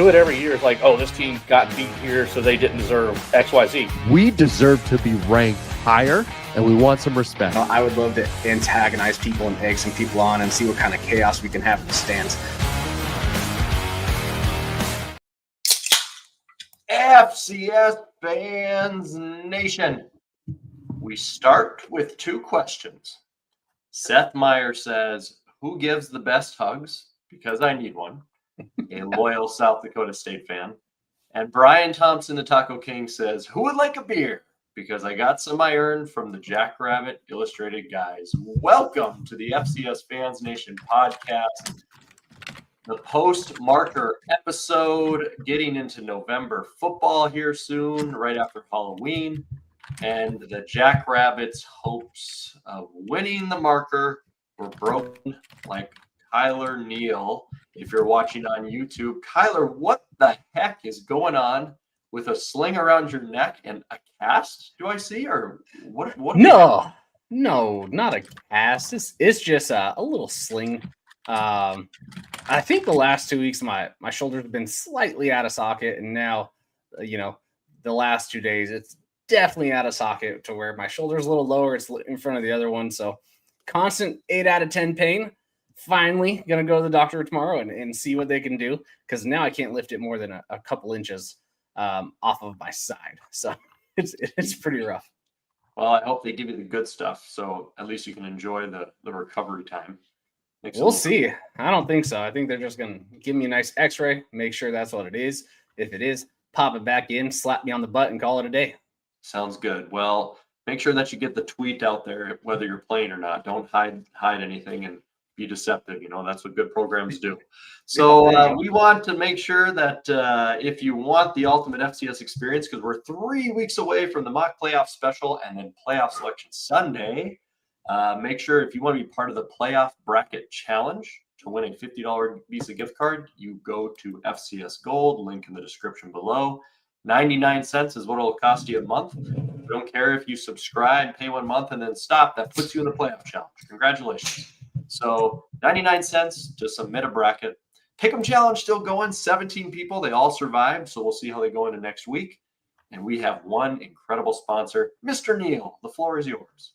do it every year. It's like, oh, this team got beat here, so they didn't deserve X, Y, Z. We deserve to be ranked higher, and we want some respect. I would love to antagonize people and egg some people on and see what kind of chaos we can have in the stands. FCS Fans Nation. We start with two questions. Seth Meyer says, who gives the best hugs? Because I need one. A loyal South Dakota State fan. And Brian Thompson, the Taco King, says, who would like a beer? Because I got some I earned from the Jackrabbit Illustrated guys. Welcome to the FCS Fans Nation podcast. The post-marker episode, getting into November football here soon, right after Halloween. And the Jackrabbits' hopes of winning the marker were broken like Kyler Neal. If you're watching on YouTube, Kyler, what the heck is going on with a sling around your neck and a cast? Do I see, or what? No, not a cast. It's just a little sling. I think the last 2 weeks my shoulders have been slightly out of socket, and now, the last 2 days it's definitely out of socket to where my shoulder's a little lower. It's in front of the other one, so constant 8 out of 10 pain. Finally, gonna go to the doctor tomorrow and see what they can do, because now I can't lift it more than a couple inches off of my side. So it's pretty rough. Well, I hope they give you the good stuff, so at least you can enjoy the recovery time. We'll see. I don't think so. I think they're just gonna give me a nice X-ray, make sure that's what it is. If it is, pop it back in, slap me on the butt, and call it a day. Sounds good. Well, make sure that you get the tweet out there, whether you're playing or not. Don't hide anything and be deceptive. That's what good programs do. So we want to make sure that if you want the ultimate FCS experience, because we're 3 weeks away from the mock playoff special and then playoff selection Sunday, make sure if you want to be part of the playoff bracket challenge to win a $50 Visa gift card, you go to FCS Gold, link in the description below. 99 cents is what it'll cost you a month. We don't care if you subscribe, pay 1 month, and then stop. That puts you in the playoff challenge. Congratulations. So 99 cents to submit a bracket. Pick'em challenge still going. 17 people. They all survived. So we'll see how they go into next week. And we have one incredible sponsor, Mr. Neal. The floor is yours.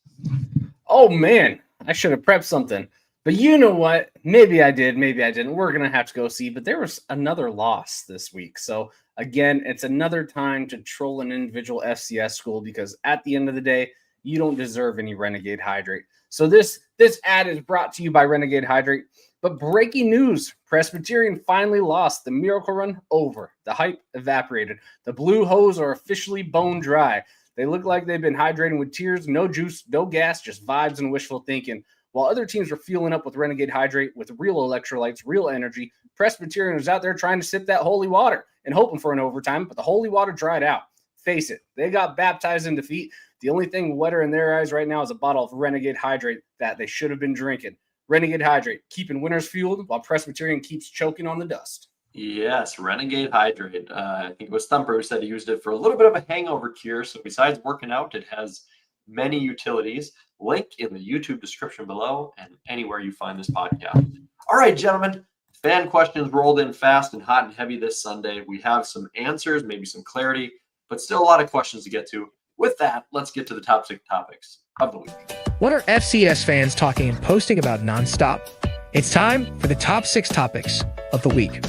Oh, man. I should have prepped something. But you know what? Maybe I did. Maybe I didn't. We're going to have to go see. But there was another loss this week. So, again, it's another time to troll an individual FCS school, because at the end of the day, you don't deserve any Renegade Hydrate. So this ad is brought to you by Renegade Hydrate. But breaking news, Presbyterian finally lost. The Miracle Run over. The hype evaporated. The Blue Hose are officially bone dry. They look like they've been hydrating with tears, no juice, no gas, just vibes and wishful thinking. While other teams were fueling up with Renegade Hydrate with real electrolytes, real energy, Presbyterian was out there trying to sip that holy water and hoping for an overtime, but the holy water dried out. Face it, they got baptized in defeat. The only thing wetter in their eyes right now is a bottle of Renegade Hydrate that they should have been drinking. Renegade Hydrate, keeping winners fueled while Presbyterian keeps choking on the dust. Yes, Renegade Hydrate. I think it was Thumper who said he used it for a little bit of a hangover cure. So besides working out, it has many utilities. Link in the YouTube description below and anywhere you find this podcast. All right, gentlemen. Fan questions rolled in fast and hot and heavy this Sunday. We have some answers, maybe some clarity, but still a lot of questions to get to. With that, let's get to the top 6 topics of the week. What are FCS fans talking and posting about nonstop? It's time for the top 6 topics of the week.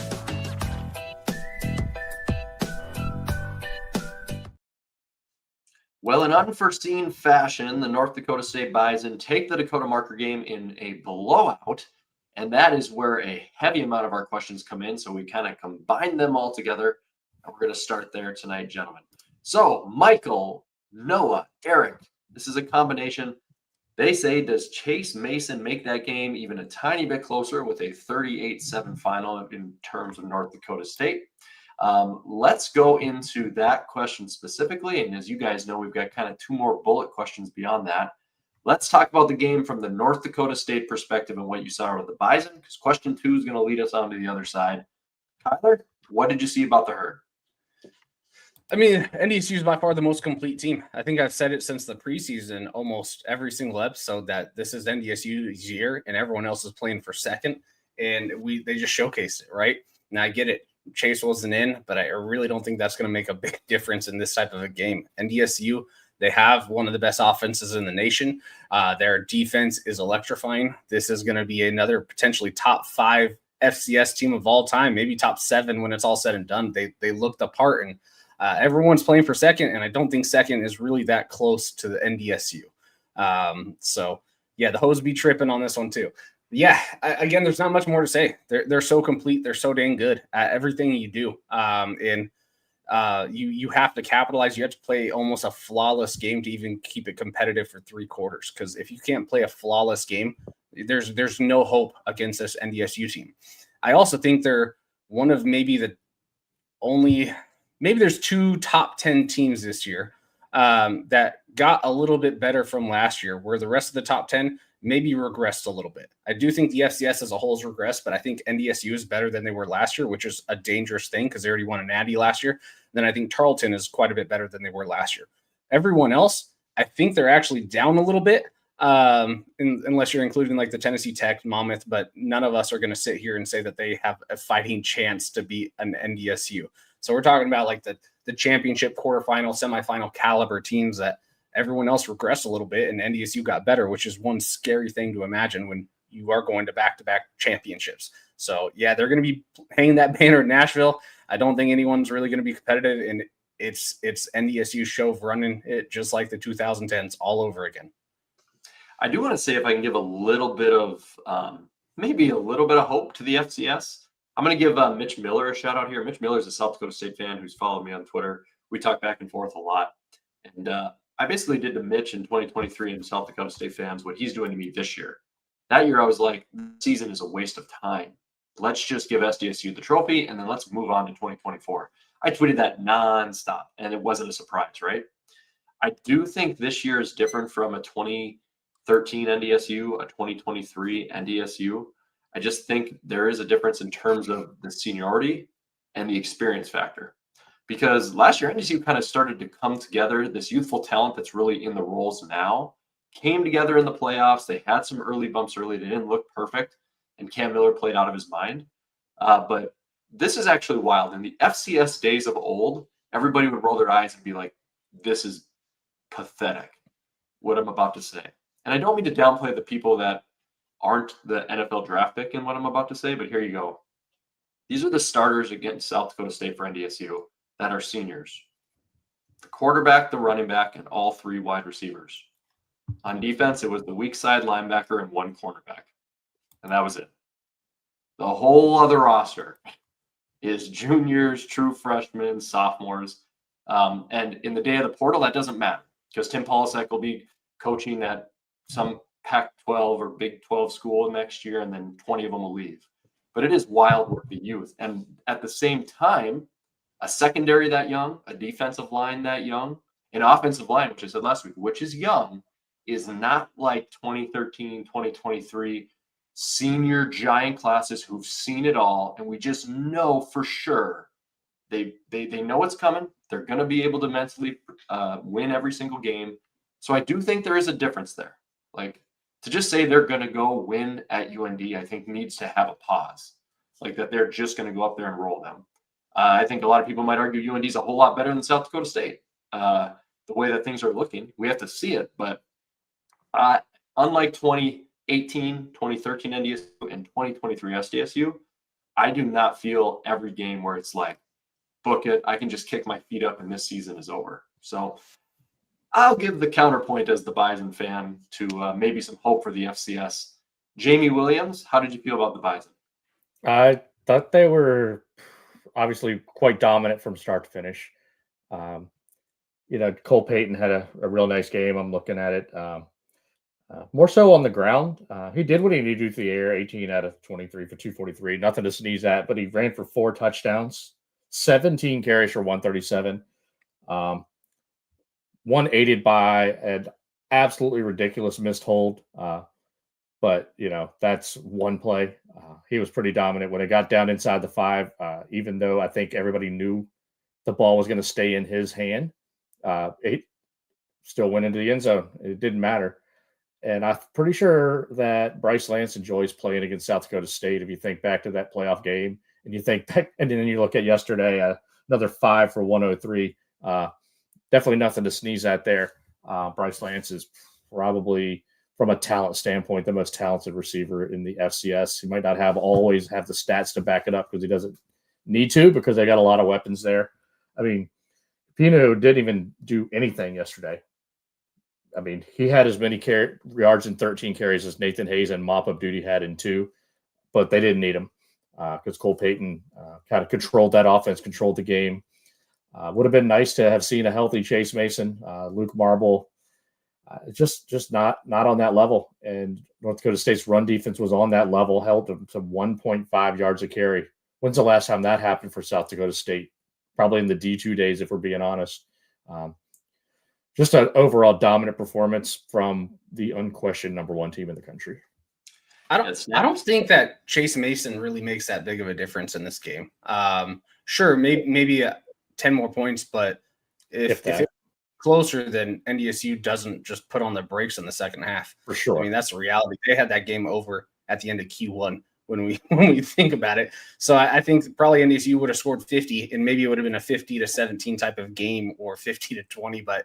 Well, in unforeseen fashion, the North Dakota State Bison take the Dakota Marker game in a blowout, and that is where a heavy amount of our questions come in, so we kind of combine them all together, and we're going to start there tonight, gentlemen. So, Michael, Noah, Eric, this is a combination. They say, does Chase Mason make that game even a tiny bit closer with a 38-7 final in terms of North Dakota State? Let's go into that question specifically. And as you guys know, we've got kind of 2 more bullet questions beyond that. Let's talk about the game from the North Dakota State perspective and what you saw with the Bison, because question 2 is going to lead us on to the other side. Tyler, what did you see about the Herd? I mean, NDSU is by far the most complete team. I think I've said it since the preseason, almost every single episode, that this is NDSU's year and everyone else is playing for second. And they just showcased it, right? And I get it. Chase wasn't in, but I really don't think that's going to make a big difference in this type of a game. NDSU, they have one of the best offenses in the nation. Their defense is electrifying. This is going to be another potentially top 5 FCS team of all time, maybe top 7 when it's all said and done. They look the part, and everyone's playing for second, and I don't think second is really that close to the NDSU. So, yeah, the Hoes be tripping on this one too. Yeah, again, there's not much more to say. They're so complete. They're so dang good at everything you do. And you have to capitalize. You have to play almost a flawless game to even keep it competitive for 3 quarters. Because if you can't play a flawless game, there's no hope against this NDSU team. I also think they're one of maybe there's 2 top 10 teams this year that got a little bit better from last year, where the rest of the top 10 maybe regressed a little bit. I do think the FCS as a whole has regressed, but I think NDSU is better than they were last year, which is a dangerous thing because they already won a natty last year. Then I think Tarleton is quite a bit better than they were last year. Everyone else, I think they're actually down a little bit, unless you're including like the Tennessee Tech, Monmouth, but none of us are going to sit here and say that they have a fighting chance to beat an NDSU. So we're talking about like the championship, quarterfinal, semifinal caliber teams that everyone else regressed a little bit and NDSU got better, which is one scary thing to imagine when you are going to back-to-back championships. So, yeah, they're going to be hanging that banner at Nashville. I don't think anyone's really going to be competitive, and it's NDSU show running it just like the 2010s all over again. I do want to say if I can give a little bit of maybe a little bit of hope to the FCS. I'm going to give Mitch Miller a shout out here. Mitch Miller is a South Dakota State fan who's followed me on Twitter. We talk back and forth a lot. And I basically did to Mitch in 2023 and South Dakota State fans what he's doing to me this year. That year I was like, the season is a waste of time. Let's just give SDSU the trophy and then let's move on to 2024. I tweeted that nonstop and it wasn't a surprise, right? I do think this year is different from a 2013 NDSU, a 2023 NDSU. I just think there is a difference in terms of the seniority and the experience factor. Because last year, NDSU kind of started to come together. This youthful talent that's really in the roles now came together in the playoffs. They had some early bumps early. They didn't look perfect, and Cam Miller played out of his mind. But this is actually wild. In the FCS days of old, everybody would roll their eyes and be like, this is pathetic, what I'm about to say. And I don't mean to downplay the people that aren't the NFL draft pick in what I'm about to say, but here you go. These are the starters against South Dakota State for NDSU that are seniors. The quarterback, the running back, and all 3 wide receivers. On defense, it was the weak side linebacker and 1 cornerback. And that was it. The whole other roster is juniors, true freshmen, sophomores. And in the day of the portal, that doesn't matter because Tim Polasek will be coaching at some Pac-12 or Big 12 school next year, and then 20 of them will leave. But it is wild with the youth. And at the same time, a secondary that young, a defensive line that young, an offensive line, which I said last week, which is young, is not like 2013, 2023 senior giant classes who've seen it all. And we just know for sure they know what's coming. They're going to be able to mentally win every single game. So I do think there is a difference there. Like to just say they're going to go win at UND, I think needs to have a pause. Like that they're just going to go up there and roll them. I think a lot of people might argue UND is a whole lot better than South Dakota State. The way that things are looking, we have to see it. But unlike 2018, 2013 NDSU, and 2023 SDSU, I do not feel every game where it's like, book it. I can just kick my feet up and this season is over. So I'll give the counterpoint as the Bison fan to maybe some hope for the FCS. Jamie Williams, how did you feel about the Bison? I thought they were obviously quite dominant from start to finish. Cole Payton had a real nice game. I'm looking at it. More so on the ground. He did what he needed to do through the air, 18 out of 23 for 243. Nothing to sneeze at, but he ran for 4 touchdowns, 17 carries for 137. One aided by an absolutely ridiculous missed hold. But, that's one play. He was pretty dominant when it got down inside the 5, even though I think everybody knew the ball was going to stay in his hand. It still went into the end zone. It didn't matter. And I'm pretty sure that Bryce Lance enjoys playing against South Dakota State. If you think back to that playoff game And you think, and then you look at yesterday, another 5 for 103. Definitely nothing to sneeze at there. Bryce Lance is probably, from a talent standpoint, the most talented receiver in the FCS. He might not always have the stats to back it up because he doesn't need to, because they got a lot of weapons there. I mean, Pino didn't even do anything yesterday. I mean, he had as many yards in 13 carries as Nathan Hayes and mop-up duty had in 2, but they didn't need him because Cole Payton kind of controlled that offense, controlled the game. Would have been nice to have seen a healthy Chase Mason, Luke Marble, just not on that level. And North Dakota State's run defense was on that level, held them to 1.5 yards a carry. When's the last time that happened for South Dakota State? Probably in the D2 days, if we're being honest. Just an overall dominant performance from the unquestioned number 1 team in the country. I don't think that Chase Mason really makes that big of a difference in this game. Sure, maybe 10 more points, but if it's closer, then NDSU doesn't just put on the brakes in the second half. For sure. I mean, that's the reality. They had that game over at the end of Q1 when we think about it. So I think probably NDSU would have scored 50, and maybe it would have been a 50-17 type of game or 50-20, but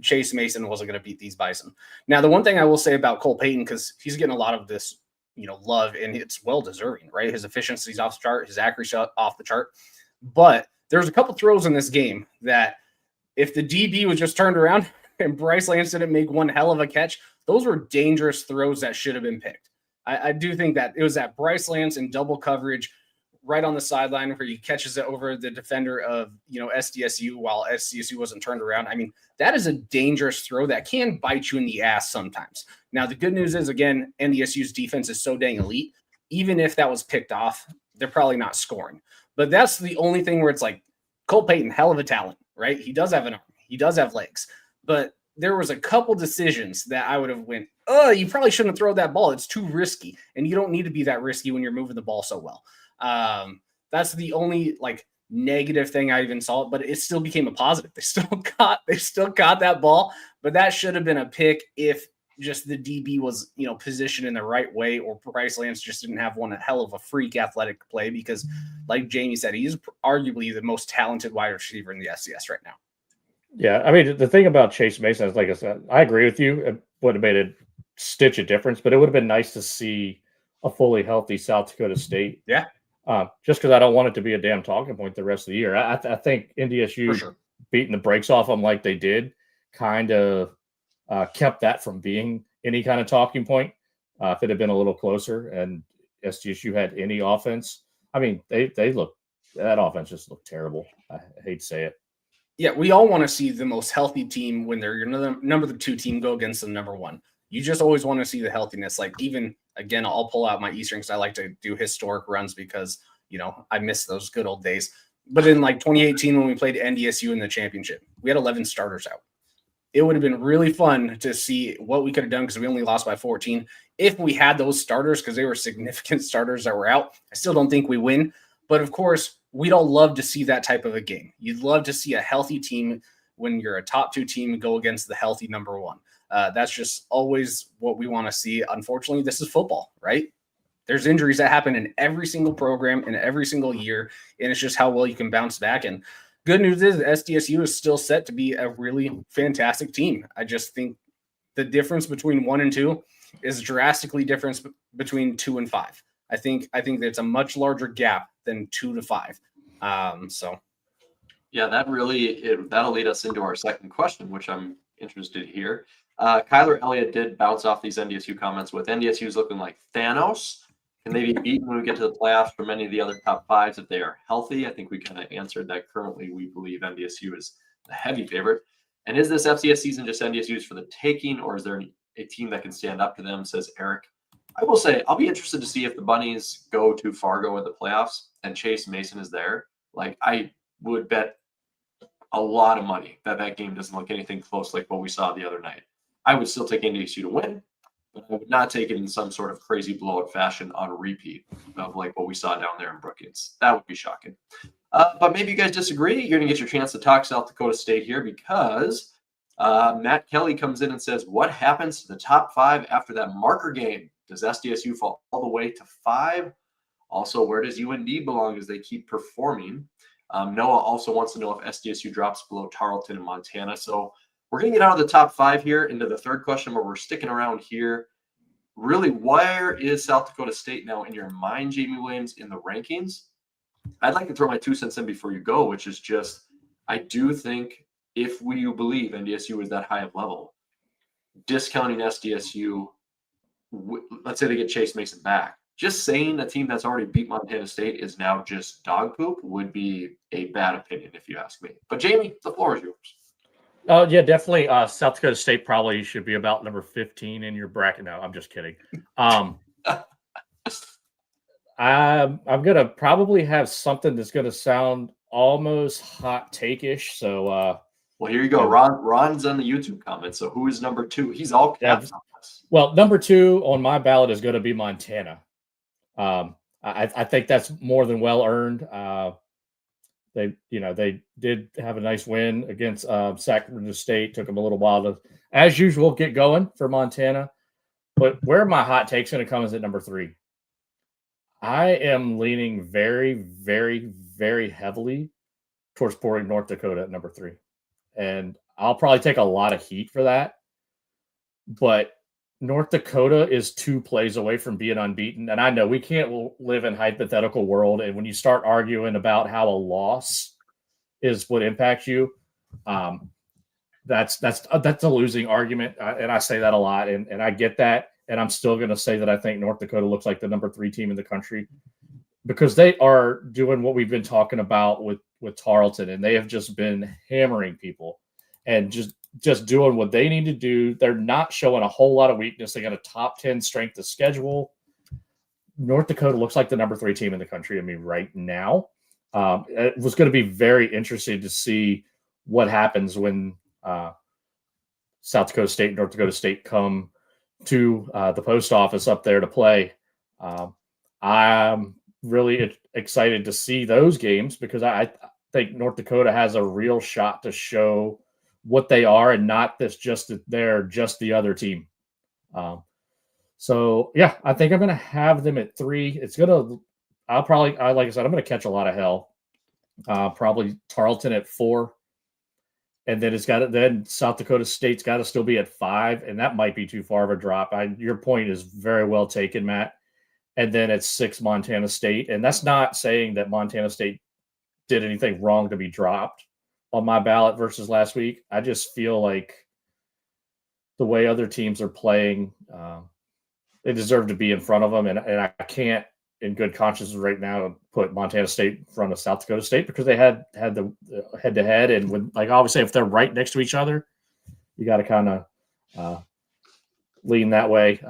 Chase Mason wasn't going to beat these Bison. Now, the one thing I will say about Cole Payton, because he's getting a lot of this, love, and it's well deserving, right? His efficiency's off the chart, his accuracy off the chart. But there's a couple throws in this game that if the DB was just turned around and Bryce Lance didn't make one hell of a catch, those were dangerous throws that should have been picked. I do think that it was that Bryce Lance in double coverage right on the sideline where he catches it over the defender of, SDSU while SDSU wasn't turned around. I mean, that is a dangerous throw that can bite you in the ass sometimes. Now, the good news is, again, NDSU's defense is so dang elite. Even if that was picked off, they're probably not scoring. But that's the only thing where it's like, Cole Payton, hell of a talent, right? He does have an arm. He does have legs. But there was a couple decisions that I would have went, you probably shouldn't have thrown that ball. It's too risky. And you don't need to be that risky when you're moving the ball so well. That's the only negative thing I even saw, but it still became a positive. They still caught that ball, but that should have been a pick if just the DB was, positioned in the right way, or Bryce Lance just didn't have one hell of a freak athletic play, because like Jamie said, he's arguably the most talented wide receiver in the FCS right now. Yeah. I mean, the thing about Chase Mason is, like I said, I agree with you. It would have made a stitch of difference, but it would have been nice to see a fully healthy South Dakota State. Yeah. Just because I don't want it to be a damn talking point the rest of the year. I think NDSU beating the brakes off them like they did kind of kept that from being any kind of talking point. If it had been a little closer and SDSU had any offense, I mean, that offense just looked terrible. I hate to say it. Yeah, we all want to see the most healthy team when they're your number 2 team go against the number 1. You just always want to see the healthiness. Like, even, again, I'll pull out my Eastern because I like to do historic runs because, I miss those good old days. But in 2018, when we played NDSU in the championship, we had 11 starters out. It would have been really fun to see what we could have done, because we only lost by 14. If we had those starters, because they were significant starters that were out, I still don't think we win. But of course, we'd all love to see that type of a game. You'd love to see a healthy team when you're a top 2 team go against the healthy number 1. That's just always what we want to see. Unfortunately, this is football, right? There's injuries that happen in every single program in every single year, and it's just how well you can bounce back. And good news is SDSU is still set to be a really fantastic team. I just think the difference between 1 and 2 is drastically different between 2 and 5. I think it's a much larger gap than 2 to 5. Yeah, that'll lead us into our second question, which I'm interested here. Kyler Elliott did bounce off these NDSU comments with NDSU's looking like Thanos. Can they be beaten when we get to the playoffs from any of the other top 5s if they are healthy? I think we kind of answered that. Currently, we believe NDSU is the heavy favorite. And is this FCS season just NDSU's for the taking, or is there a team that can stand up to them, says Eric? I will say I'll be interested to see if the Bunnies go to Fargo in the playoffs and Chase Mason is there. I would bet a lot of money that game doesn't look anything close like what we saw the other night. I would still take NDSU to win, but I would not take it in some sort of crazy blowout fashion on repeat of what we saw down there in Brookings. That would be shocking. But maybe you guys disagree. You're going to get your chance to talk South Dakota State here, because Matt Kelly comes in and says, what happens to the top 5 after that marker game? Does SDSU fall all the way to 5? Also, where does UND belong as they keep performing? Noah also wants to know if SDSU drops below Tarleton and Montana. So we're going to get out of the top 5 here into the third question, but we're sticking around here. Really, where is South Dakota State now in your mind, Jamie Williams, in the rankings? I'd like to throw my 2 cents in before you go, which is just, I do think if we believe NDSU is that high of level, discounting SDSU, let's say they get Chase Mason back, just saying a team that's already beat Montana State is now just dog poop would be a bad opinion, if you ask me. But Jamie, the floor is yours. Yeah, definitely. South Dakota State probably should be about number 15 in your bracket. No, I'm just kidding. I'm going to probably have something that's going to sound almost hot take-ish. So, well, here you go. Ron's on the YouTube comments. So who is number 2? He's all caps on this. Well, number 2 on my ballot is going to be Montana. I think that's more than well earned. They did have a nice win against Sacramento State. Took them a little while to, as usual, get going for Montana. But where my hot take's going to come is at number 3. I am leaning very, very, very heavily towards pouring North Dakota at number 3. And I'll probably take a lot of heat for that. But North Dakota is 2 plays away from being unbeaten. And I know we can't live in a hypothetical world. And when you start arguing about how a loss is what impacts you, that's a losing argument. And I say that a lot. And I get that. And I'm still going to say that I think North Dakota looks like the number 3 team in the country because they are doing what we've been talking about with Tarleton. And they have just been hammering people and just doing what they need to do. They're not showing a whole lot of weakness. They got a top 10 strength of schedule. North Dakota looks like the number 3 team in the country to me right now. It was going to be very interesting to see what happens when South Dakota State and North Dakota State come to the post office up there to play. I'm really excited to see those games because I think North Dakota has a real shot to show what they are and not that they're just the other team. So yeah, I think I'm going to have them at 3. Like I said, I'm going to catch a lot of hell. Probably Tarleton at 4. And then then South Dakota State's got to still be at 5. And that might be too far of a drop. Your point is very well taken, Matt. And then at 6, Montana State. And that's not saying that Montana State did anything wrong to be dropped on my ballot versus last week. I just feel like the way other teams are playing, they deserve to be in front of them. And I can't, in good conscience right now, put Montana State in front of South Dakota State because they had the head-to-head. And when, like I always say, if they're right next to each other, you got to kind of lean that way.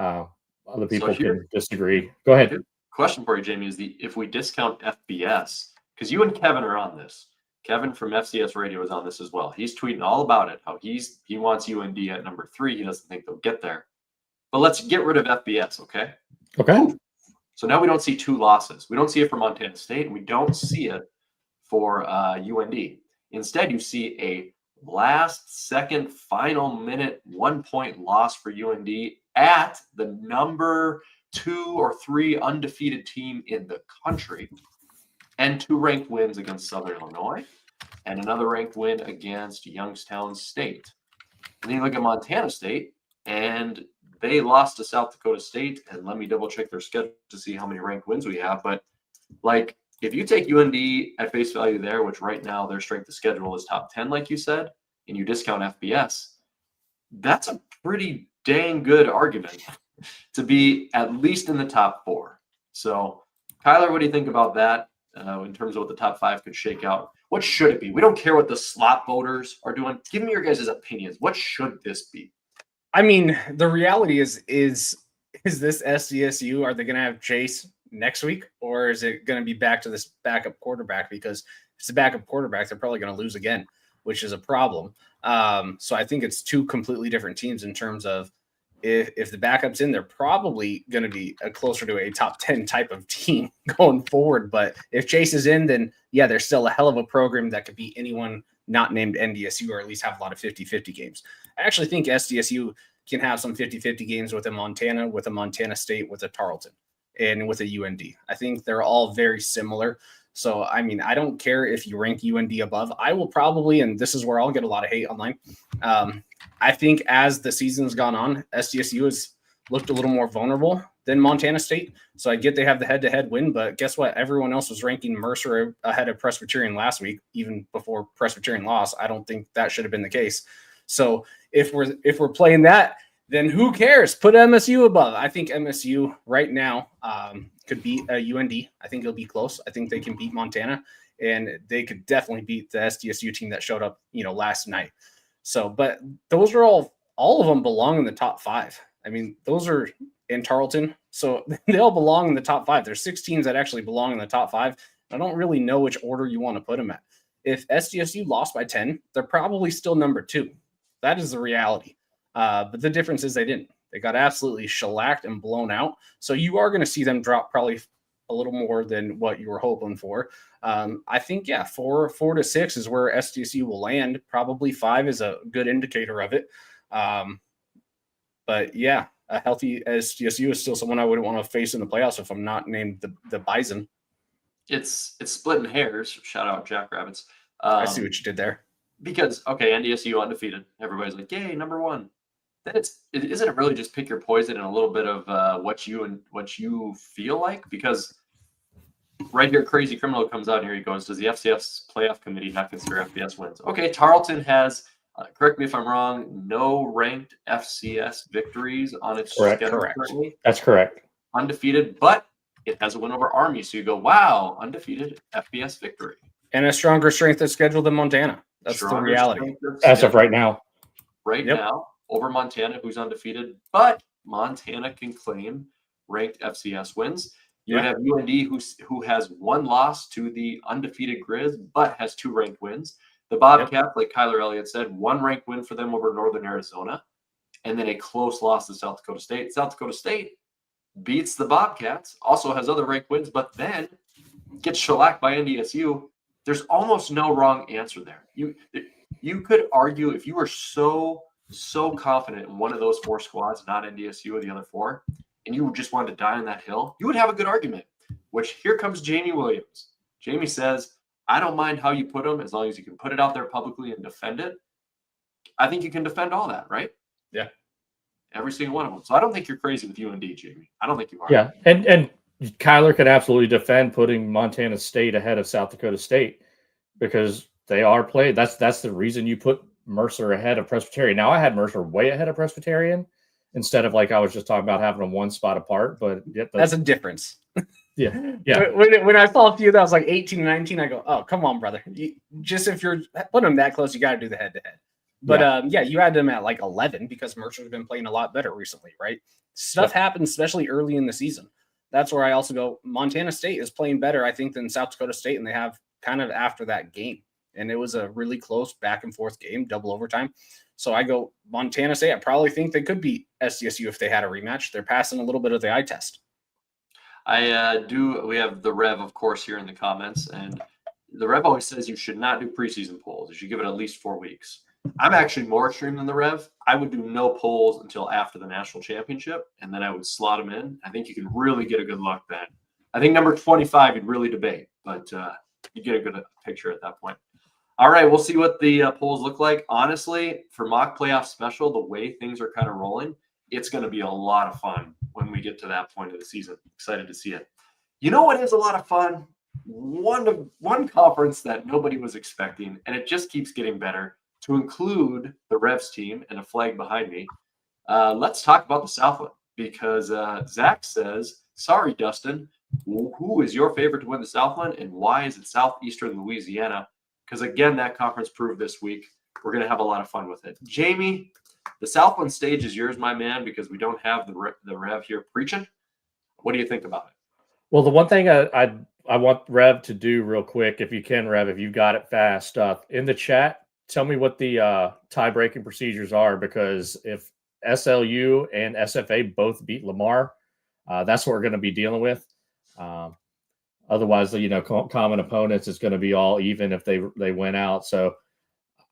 Other people can disagree. Go ahead. Question for you, Jamie, is if we discount FBS, because you and Kevin are on this. Kevin from FCS Radio is on this as well. He's tweeting all about it, how he wants UND at number 3. He doesn't think they'll get there. But let's get rid of FBS, okay? Okay. So now we don't see 2 losses. We don't see it for Montana State, and we don't see it for UND. Instead, you see a last-second, final-minute, 1-point loss for UND at the number 2 or 3 undefeated team in the country, and 2 ranked wins against Southern Illinois, and another ranked win against Youngstown State. And then you look at Montana State, and they lost to South Dakota State, and let me double-check their schedule to see how many ranked wins we have. But, like, if you take UND at face value there, which right now their strength of schedule is top 10, like you said, and you discount FBS, that's a pretty dang good argument to be at least in the top 4. So, Kyler, what do you think about that in terms of what the top 5 could shake out? What should it be? We don't care what the slot voters are doing. Give me your guys' opinions. What should this be? I mean, the reality is this SDSU? Are they going to have Chase next week, or is it going to be back to this backup quarterback? Because if it's a backup quarterback, they're probably going to lose again, which is a problem. So I think it's 2 completely different teams in terms of if the backup's in, they're probably going to be closer to a top 10 type of team going forward. But if Chase is in, then yeah, they're still a hell of a program that could beat anyone not named NDSU, or at least have a lot of 50-50 games. I actually think SDSU can have some 50-50 games with a Montana State, with a Tarleton. and with a UND. I think they're all very similar. So, I mean, I don't care if you rank UND above. I will probably, and this is where I'll get a lot of hate online. I think as the season's gone on, SDSU has looked a little more vulnerable than Montana State. So I get they have the head-to-head win, but guess what? Everyone else was ranking Mercer ahead of Presbyterian last week, even before Presbyterian lost. I don't think that should have been the case. So if we're playing that, then who cares? Put MSU above. I think MSU right now could beat UND. I think it'll be close. I think they can beat Montana, and they could definitely beat the SDSU team that showed up, last night. So, but those are all of them belong in the top 5. I mean, those are in Tarleton, so they all belong in the top 5. There's 6 teams that actually belong in the top 5. I don't really know which order you want to put them at. If SDSU lost by 10, they're probably still number 2. That is the reality. But the difference is they didn't. They got absolutely shellacked and blown out. So you are going to see them drop probably a little more than what you were hoping for. I think, 4 to 6 is where SDSU will land. Probably 5 is a good indicator of it. But yeah, a healthy SDSU is still someone I wouldn't want to face in the playoffs if I'm not named the Bison. It's splitting hairs. Shout out Jackrabbits. I see what you did there. Because, okay, NDSU undefeated. Everybody's like, yay, number 1. Then isn't it really just pick your poison and a little bit of what you feel like? Because right here, Crazy Criminal comes out and here he goes, does the FCS playoff committee not consider FBS wins? Okay, Tarleton has, correct me if I'm wrong, no ranked FCS victories on its schedule currently. That's correct. Undefeated, but it has a win over Army. So you go, wow, undefeated FBS victory. And a stronger strength of schedule than Montana. That's the reality. As of right now. Right now, over Montana, who's undefeated, but Montana can claim ranked FCS wins. You would have UND, who has 1 loss to the undefeated Grizz, but has 2 ranked wins. The Bobcats, like Kyler Elliott said, 1 ranked win for them over Northern Arizona, and then a close loss to South Dakota State. South Dakota State beats the Bobcats, also has other ranked wins, but then gets shellacked by NDSU. There's almost no wrong answer there. You could argue if you were so confident in one of those 4 squads, not NDSU or the other 4, and you just wanted to die on that hill, you would have a good argument. Which here comes Jamie Williams. Jamie says, I don't mind how you put them as long as you can put it out there publicly and defend it. I think you can defend all that, right? Yeah. Every single one of them. So I don't think you're crazy with UND, Jamie. I don't think you are. Yeah, and Kyler could absolutely defend putting Montana State ahead of South Dakota State because they are played. That's the reason you put Mercer ahead of Presbyterian. Now I had Mercer way ahead of Presbyterian instead of like I was just talking about having them 1 spot apart. But that's a difference. Yeah. When I saw a few that was like 18 and 19, I go, oh, come on, brother. Just if you're putting them that close, you got to do the head-to-head. But you had them at like 11 because Mercer's been playing a lot better recently, right? Stuff happens, especially early in the season. That's where I also go, Montana State is playing better, I think, than South Dakota State, and they have kind of after that game. And it was a really close back-and-forth game, double overtime. So I go, Montana State, I probably think they could beat SDSU if they had a rematch. They're passing a little bit of the eye test. We have the Rev, of course, here in the comments. And the Rev always says you should not do preseason polls. You should give it at least 4 weeks. I'm actually more extreme than the Rev. I would do no polls until after the national championship, and then I would slot them in. I think you can really get a good look then. I think number 25 you'd really debate, but you get a good picture at that point. All right, we'll see what the polls look like. Honestly, for mock playoff special, the way things are kind of rolling, it's going to be a lot of fun when we get to that point of the season. Excited to see it. You know what is a lot of fun? One conference that nobody was expecting, and it just keeps getting better, to include the Revs team and a flag behind me. Let's talk about the Southland because Zach says, sorry, Dustin, who is your favorite to win the Southland and why is it Southeastern Louisiana? Because again, that conference proved this week. We're going to have a lot of fun with it. Jamie, the Southland stage is yours, my man, because we don't have the Rev here preaching. What do you think about it? Well, the one thing I want Rev to do real quick, if you can, Rev, if you've got it fast, in the chat, tell me what the tie-breaking procedures are, because if SLU and SFA both beat Lamar, that's what we're going to be dealing with. Otherwise, common opponents is going to be all even if they win out. So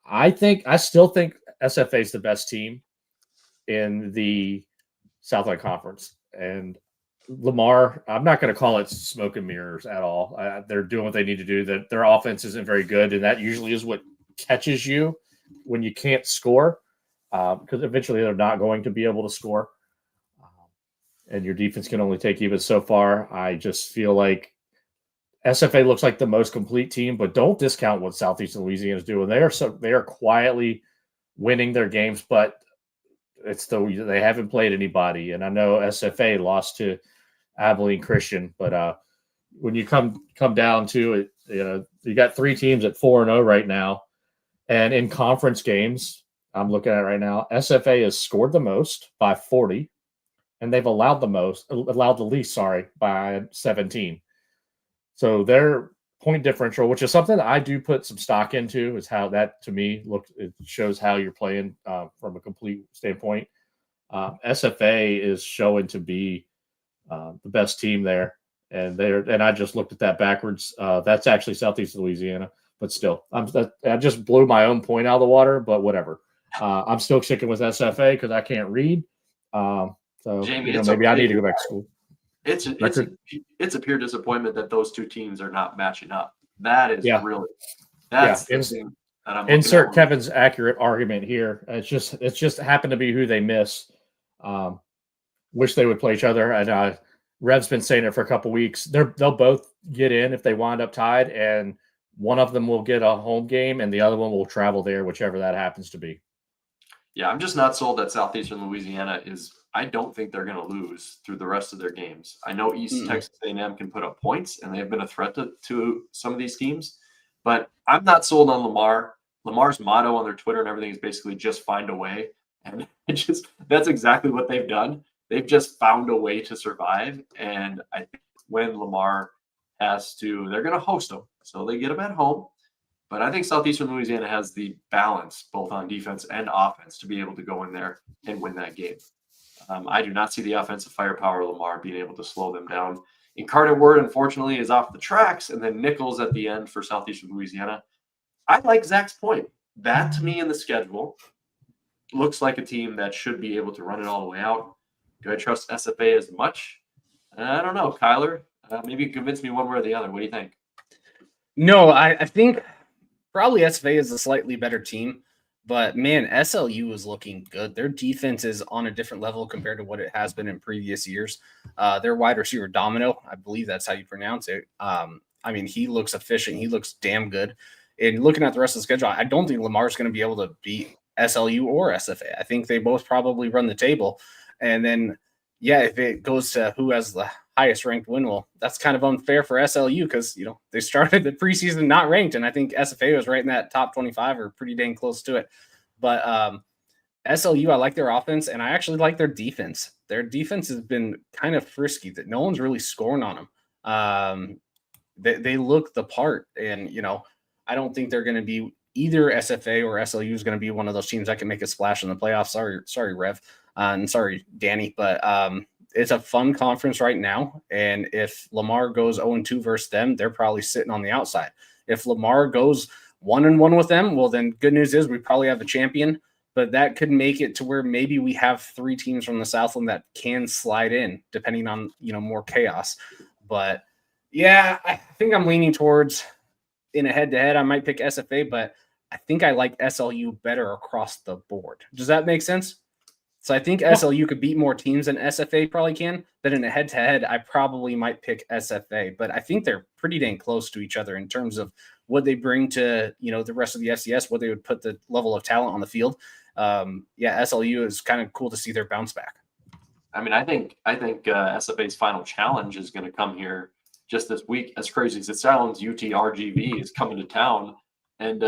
I still think SFA is the best team in the Southland Conference. And Lamar, I'm not going to call it smoke and mirrors at all. They're doing what they need to do. That their offense isn't very good, and that usually is what catches you when you can't score, because eventually they're not going to be able to score, and your defense can only take you but so far. I just feel like SFA looks like the most complete team, but don't discount what Southeastern Louisiana is doing. They are quietly winning their games, but they haven't played anybody. And I know SFA lost to Abilene Christian, but when you come down to it, you got 3 teams at 4-0 right now, and in conference games, I'm looking at it right now, SFA has scored the most by 40, and they've allowed the least, by 17. So their point differential, which is something that I do put some stock into, is how that to me it shows how you're playing from a complete standpoint. SFA is showing to be the best team there, and I just looked at that backwards. That's actually Southeastern Louisiana, but still, I just blew my own point out of the water. But whatever, I'm still sticking with SFA because I can't read. So Jamie, maybe I need to go back to school. It's a pure disappointment that those 2 teams are not matching up. That is really the thing that I'm insert Kevin's accurate argument here. It's just happened to be who they miss. Wish they would play each other. And Rev's been saying it for a couple weeks. They'll both get in if they wind up tied, and one of them will get a home game, and the other one will travel there, whichever that happens to be. Yeah, I'm just not sold that Southeastern Louisiana is. I don't think they're going to lose through the rest of their games. I know East Texas A&M can put up points, and they have been a threat to some of these teams, but I'm not sold on Lamar. Lamar's motto on their Twitter and everything is basically just find a way, and that's exactly what they've done. They've just found a way to survive, and I think when Lamar they're going to host them, so they get them at home. But I think Southeastern Louisiana has the balance, both on defense and offense, to be able to go in there and win that game. I do not see the offensive firepower of Lamar being able to slow them down. Incarnate Word, unfortunately, is off the tracks, and then Nichols at the end for Southeastern Louisiana. I like Zach's point. That, to me, in the schedule, looks like a team that should be able to run it all the way out. Do I trust SFA as much? I don't know, Kyler. Maybe convince me one way or the other. What do you think? No, I think probably SFA is a slightly better team. But, man, SLU is looking good. Their defense is on a different level compared to what it has been in previous years. Their wide receiver, Domino, I believe that's how you pronounce it. He looks efficient. He looks damn good. And looking at the rest of the schedule, I don't think Lamar's going to be able to beat SLU or SFA. I think they both probably run the table. And then, if it goes to who has the highest ranked win, well, that's kind of unfair for SLU because, they started the preseason not ranked, and I think SFA was right in that top 25 or pretty dang close to it. But SLU, I like their offense, and I actually like their defense. Their defense has been kind of frisky that no one's really scoring on them. They look the part, and, I don't think they're going to be either SFA or SLU is going to be one of those teams that can make a splash in the playoffs. Sorry, Rev. And sorry, Danny, but it's a fun conference right now. And if Lamar goes 0-2 versus them, they're probably sitting on the outside. If Lamar goes 1-1 with them, well, then good news is we probably have a champion. But that could make it to where maybe we have 3 teams from the Southland that can slide in, depending on more chaos. But I think I'm leaning towards in a head-to-head. I might pick SFA, but I think I like SLU better across the board. Does that make sense? So I think SLU could beat more teams than SFA probably can, but in a head-to-head, I probably might pick SFA. But I think they're pretty dang close to each other in terms of what they bring to, the rest of the FCS, what they would put the level of talent on the field. SLU is kind of cool to see their bounce back. I think SFA's final challenge is going to come here just this week. As crazy as it sounds, UT-RGV is coming to town. And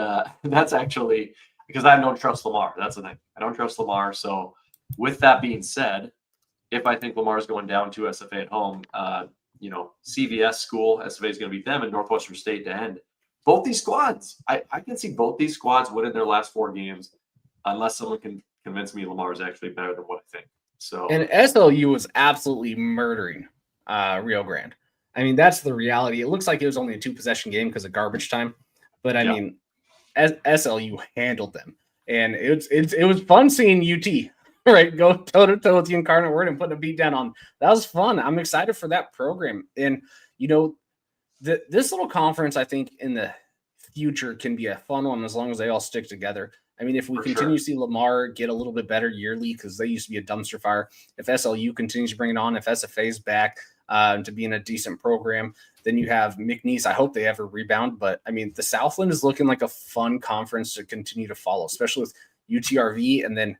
that's actually because I don't trust Lamar. That's the thing. I don't trust Lamar. So with that being said, if I think Lamar is going down to SFA at home, CVS school, SFA is going to beat them, and Northwestern State to end. Both these squads, I can see both these squads winning their last 4 games unless someone can convince me Lamar is actually better than what I think. So, and SLU was absolutely murdering Rio Grande. That's the reality. It looks like it was only a 2-possession game because of garbage time. But, SLU handled them. And it was fun seeing UT. right, go toe to toe with the Incarnate Word and put a beat down on. That was fun. I'm excited for that program. And this little conference, I think, in the future can be a fun one as long as they all stick together. I mean, if we continue to see Lamar get a little bit better yearly, because they used to be a dumpster fire, if SLU continues to bring it on, if SFA is back to being a decent program, then you have McNeese. I hope they ever rebound. But, I mean, the Southland is looking like a fun conference to continue to follow, especially with UTRV and then,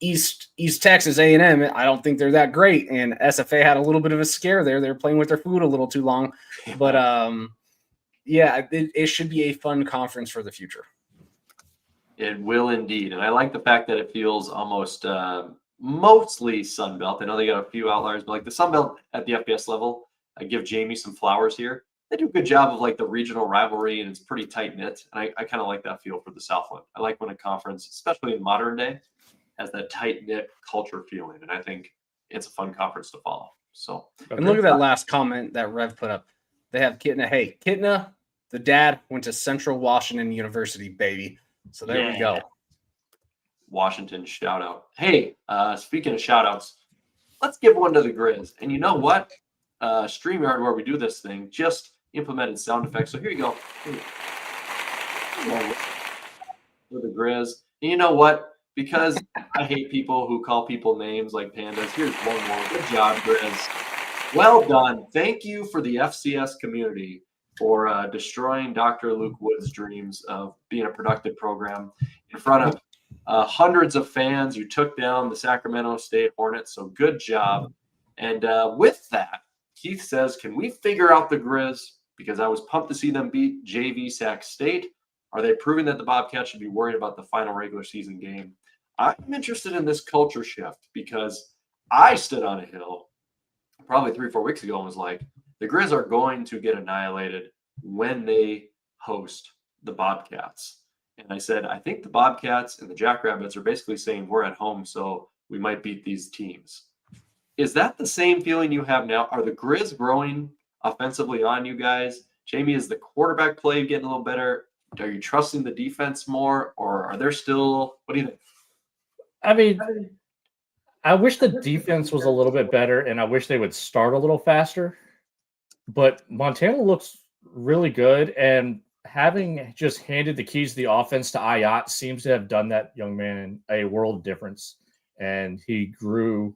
East Texas A&M. I don't think they're that great. And SFA had a little bit of a scare there. They're playing with their food a little too long. But, it should be a fun conference for the future. It will indeed. And I like the fact that it feels almost mostly Sun Belt. I know they got a few outliers, but like the Sun Belt at the FBS level, I give Jamie some flowers here. They do a good job of like the regional rivalry, and it's pretty tight knit. And I kind of like that feel for the Southland. I like when a conference, especially in modern day, has that tight knit culture feeling. And I think it's a fun conference to follow. So, and look at that last comment that Rev put up. They have Kitna. Hey, Kitna, the dad went to Central Washington University, baby. So there we go. Washington shout out. Hey, speaking of shout outs, let's give one to the Grizz. And you know what? StreamYard, where we do this thing, just implemented sound effects. So here you go. For the Grizz. And you know what? Because I hate people who call people names like pandas. Here's one more. Good job, Grizz. Well done. Thank you for the FCS community for destroying Dr. Luke Wood's dreams of being a productive program in front of hundreds of fans. You took down the Sacramento State Hornets, so good job. And with that, Keith says, can we figure out the Grizz? Because I was pumped to see them beat JV Sac State. Are they proving that the Bobcats should be worried about the final regular season game? I'm interested in this culture shift because I stood on a hill probably 3 or 4 weeks ago and was like, the Grizz are going to get annihilated when they host the Bobcats. And I said, I think the Bobcats and the Jackrabbits are basically saying we're at home, so we might beat these teams. Is that the same feeling you have now? Are the Grizz growing offensively on you guys? Jamie, is the quarterback play getting a little better? Are you trusting the defense more, or are there still – what do you think? I mean, I wish the defense was a little bit better, and I wish they would start a little faster. But Montana looks really good, and having just handed the keys to the offense to Ayat seems to have done that young man a world of difference, and he grew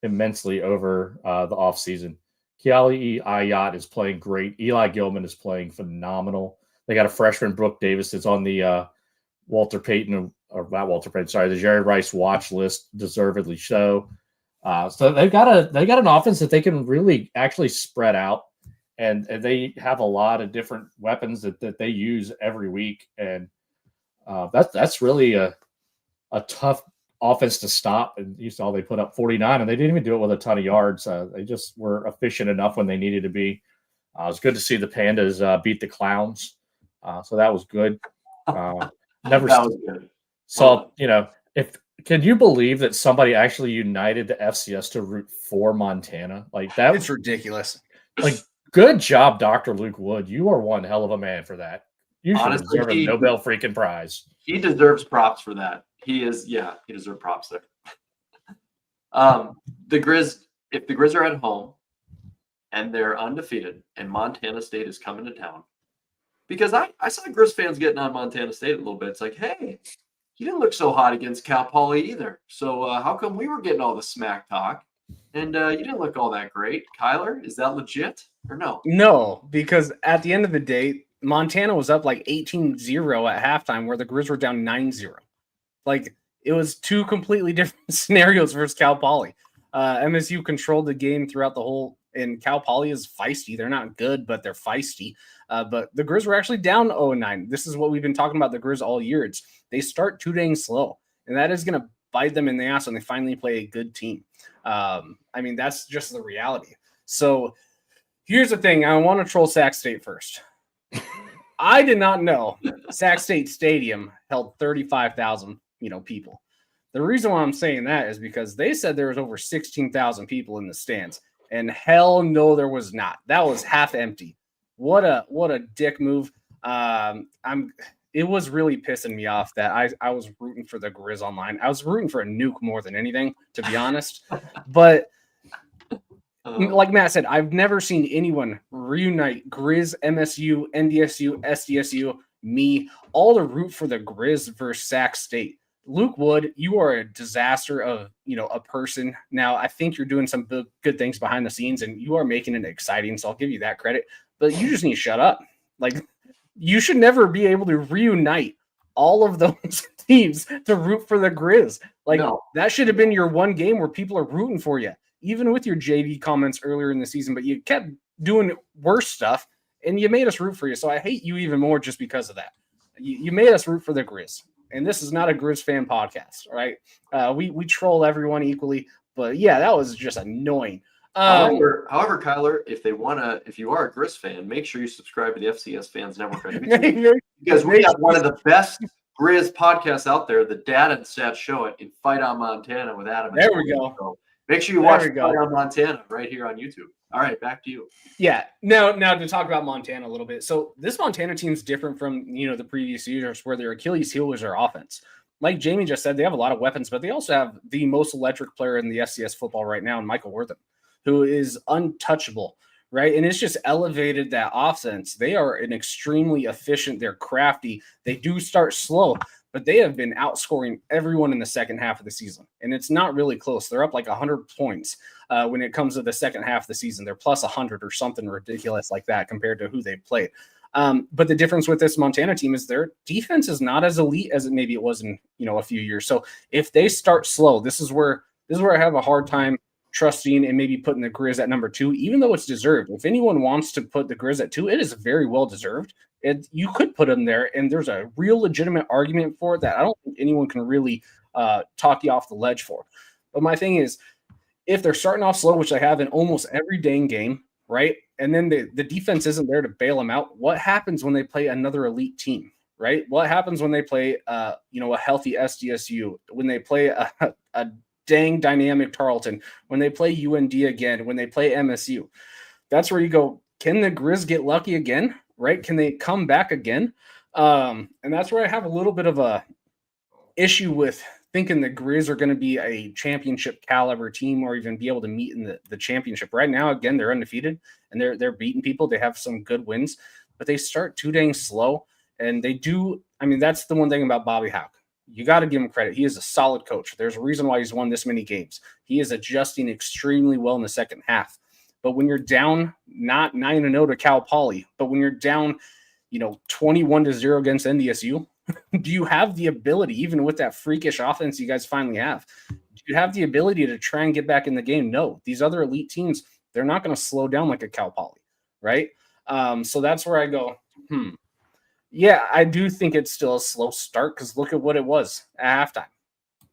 immensely over the offseason. Kiali Ayat is playing great. Eli Gilman is playing phenomenal. They got a freshman, Brooke Davis, that's on the Walter Payton, or not Walter Payton, sorry, the Jerry Rice watch list, deservedly so. So they've got an offense that they can really actually spread out, and they have a lot of different weapons that they use every week, and that's really a tough offense to stop. And you saw they put up 49, and they didn't even do it with a ton of yards. They just were efficient enough when they needed to be. It was good to see the Pandas beat the Clowns, so that was good. Never that was good. saw, can you believe that somebody actually united the FCS to root for Montana? Like that, it's ridiculous. Like, good job, Dr. Luke Wood. You are one hell of a man for that. You should Honestly, deserve a Nobel freaking prize. He deserves props for that. He deserves props there. The Grizz, if the Grizz are at home and they're undefeated and Montana State is coming to town, because I saw Grizz fans getting on Montana State a little bit. It's like, hey, you didn't look so hot against Cal Poly either. So how come we were getting all the smack talk and you didn't look all that great? Kyler, is that legit or no? No, because at the end of the day, Montana was up like 18-0 at halftime where the Grizz were down 9-0. Like, it was two completely different scenarios versus Cal Poly. MSU controlled the game throughout the whole, and Cal Poly is feisty. They're not good, but they're feisty. But the Grizz were actually down 0-9. This is what we've been talking about the Grizz all year. They start too dang slow, and that is going to bite them in the ass when they finally play a good team. That's just the reality. So here's the thing. I want to troll Sac State first. I did not know Sac State Stadium held 35,000, people. The reason why I'm saying that is because they said there was over 16,000 people in the stands, and hell no, there was not. That was half empty. What a dick move. it was really pissing me off that I was rooting for the Grizz online. I was rooting for a nuke more than anything, to be honest. But like Matt said, I've never seen anyone reunite Grizz, MSU, NDSU, SDSU, me, all to root for the Grizz versus Sac State. Luke Wood, you are a disaster of, a person. Now, I think you're doing some good things behind the scenes, and you are making it exciting, so I'll give you that credit. But you just need to shut up. Like, you should never be able to reunite all of those teams to root for the Grizz. Like, that should have been your one game where people are rooting for you, even with your JV comments earlier in the season. But you kept doing worse stuff, and you made us root for you. So I hate you even more just because of that. You made us root for the Grizz. And this is not a Grizz fan podcast, right? We troll everyone equally, but yeah, that was just annoying. However, Kyler, if you are a Grizz fan, make sure you subscribe to the FCS Fans Network because we have one of the best Grizz podcasts out there. The data and stats show it in Fight on Montana with Adam. There we go. So make sure you watch Fight on Montana right here on YouTube. All right, back to you. Yeah. Now to talk about Montana a little bit. So this Montana team is different from, the previous years where their Achilles heel was their offense. Like Jamie just said, they have a lot of weapons, but they also have the most electric player in the FCS football right now, Michael Wortham, who is untouchable, right? And it's just elevated that offense. They are an extremely efficient. They're crafty. They do start slow, but they have been outscoring everyone in the second half of the season. And it's not really close. They're up like 100 points when it comes to the second half of the season. They're plus 100 or something ridiculous like that compared to who they played. But the difference with this Montana team is their defense is not as elite as maybe it was in, a few years. So if they start slow, this is where I have a hard time trusting and maybe putting the Grizz at number 2, even though it's deserved. If anyone wants to put the Grizz at 2, it is very well deserved. You could put them there, and there's a real legitimate argument for it that I don't think anyone can really talk you off the ledge for. But my thing is, if they're starting off slow, which they have in almost every dang game, right? And then the defense isn't there to bail them out. What happens when they play another elite team, right? What happens when they play, a healthy SDSU, when they play a dang dynamic Tarleton, when they play UND again, when they play MSU? That's where you go, can the Grizz get lucky again, right? Can they come back again? And that's where I have a little bit of a issue with thinking the Grizz are going to be a championship caliber team or even be able to meet in the championship. Right now, again, they're undefeated and they're beating people. They have some good wins, but they start too dang slow. And they do. I mean, that's the one thing about Bobby Hauck. You got to give him credit. He is a solid coach. There's a reason why he's won this many games. He is adjusting extremely well in the second half. But when you're down, not 9-0 to Cal Poly, but when you're down, 21-0 against NDSU, do you have the ability, even with that freakish offense you guys finally have, do you have the ability to try and get back in the game? No. These other elite teams, they're not going to slow down like a Cal Poly, right? So that's where I go, Yeah, I do think it's still a slow start because look at what it was at halftime.